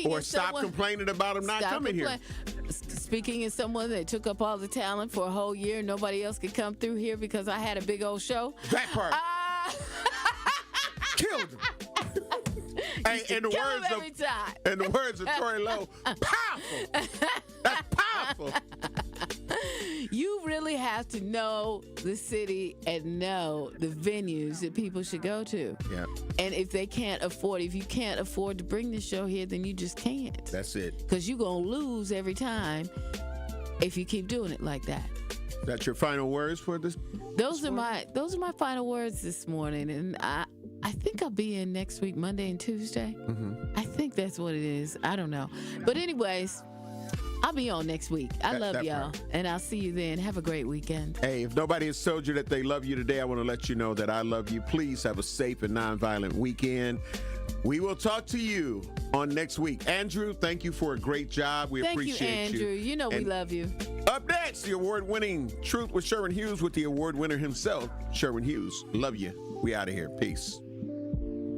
Or stop complaining about them not coming here. Speaking as someone that took up all the talent for a whole year, nobody else could come through here because I had a big old show. That part. Killed him. In the words of Tori Lowe, powerful. That's powerful. You really have to know the city and know the venues that people should go to. Yeah. And if you can't afford to bring the show here, then you just can't. That's it. Because you're going to lose every time if you keep doing it like that. That's your final words for this? Those are my final words this morning. And I think I'll be in next week, Monday and Tuesday. I think that's what it is. I don't know. But anyways, I'll be on next week. I love y'all. And I'll see you then. Have a great weekend. Hey, if nobody has told you that they love you today, I want to let you know that I love you. Please have a safe and nonviolent weekend. We will talk to you on next week. Andrew, thank you for a great job. We appreciate you. Thank you, Andrew. You know we love you. Up next, the award-winning Truth with Sherwin Hughes with the award winner himself, Sherwin Hughes. Love you. We out of here. Peace.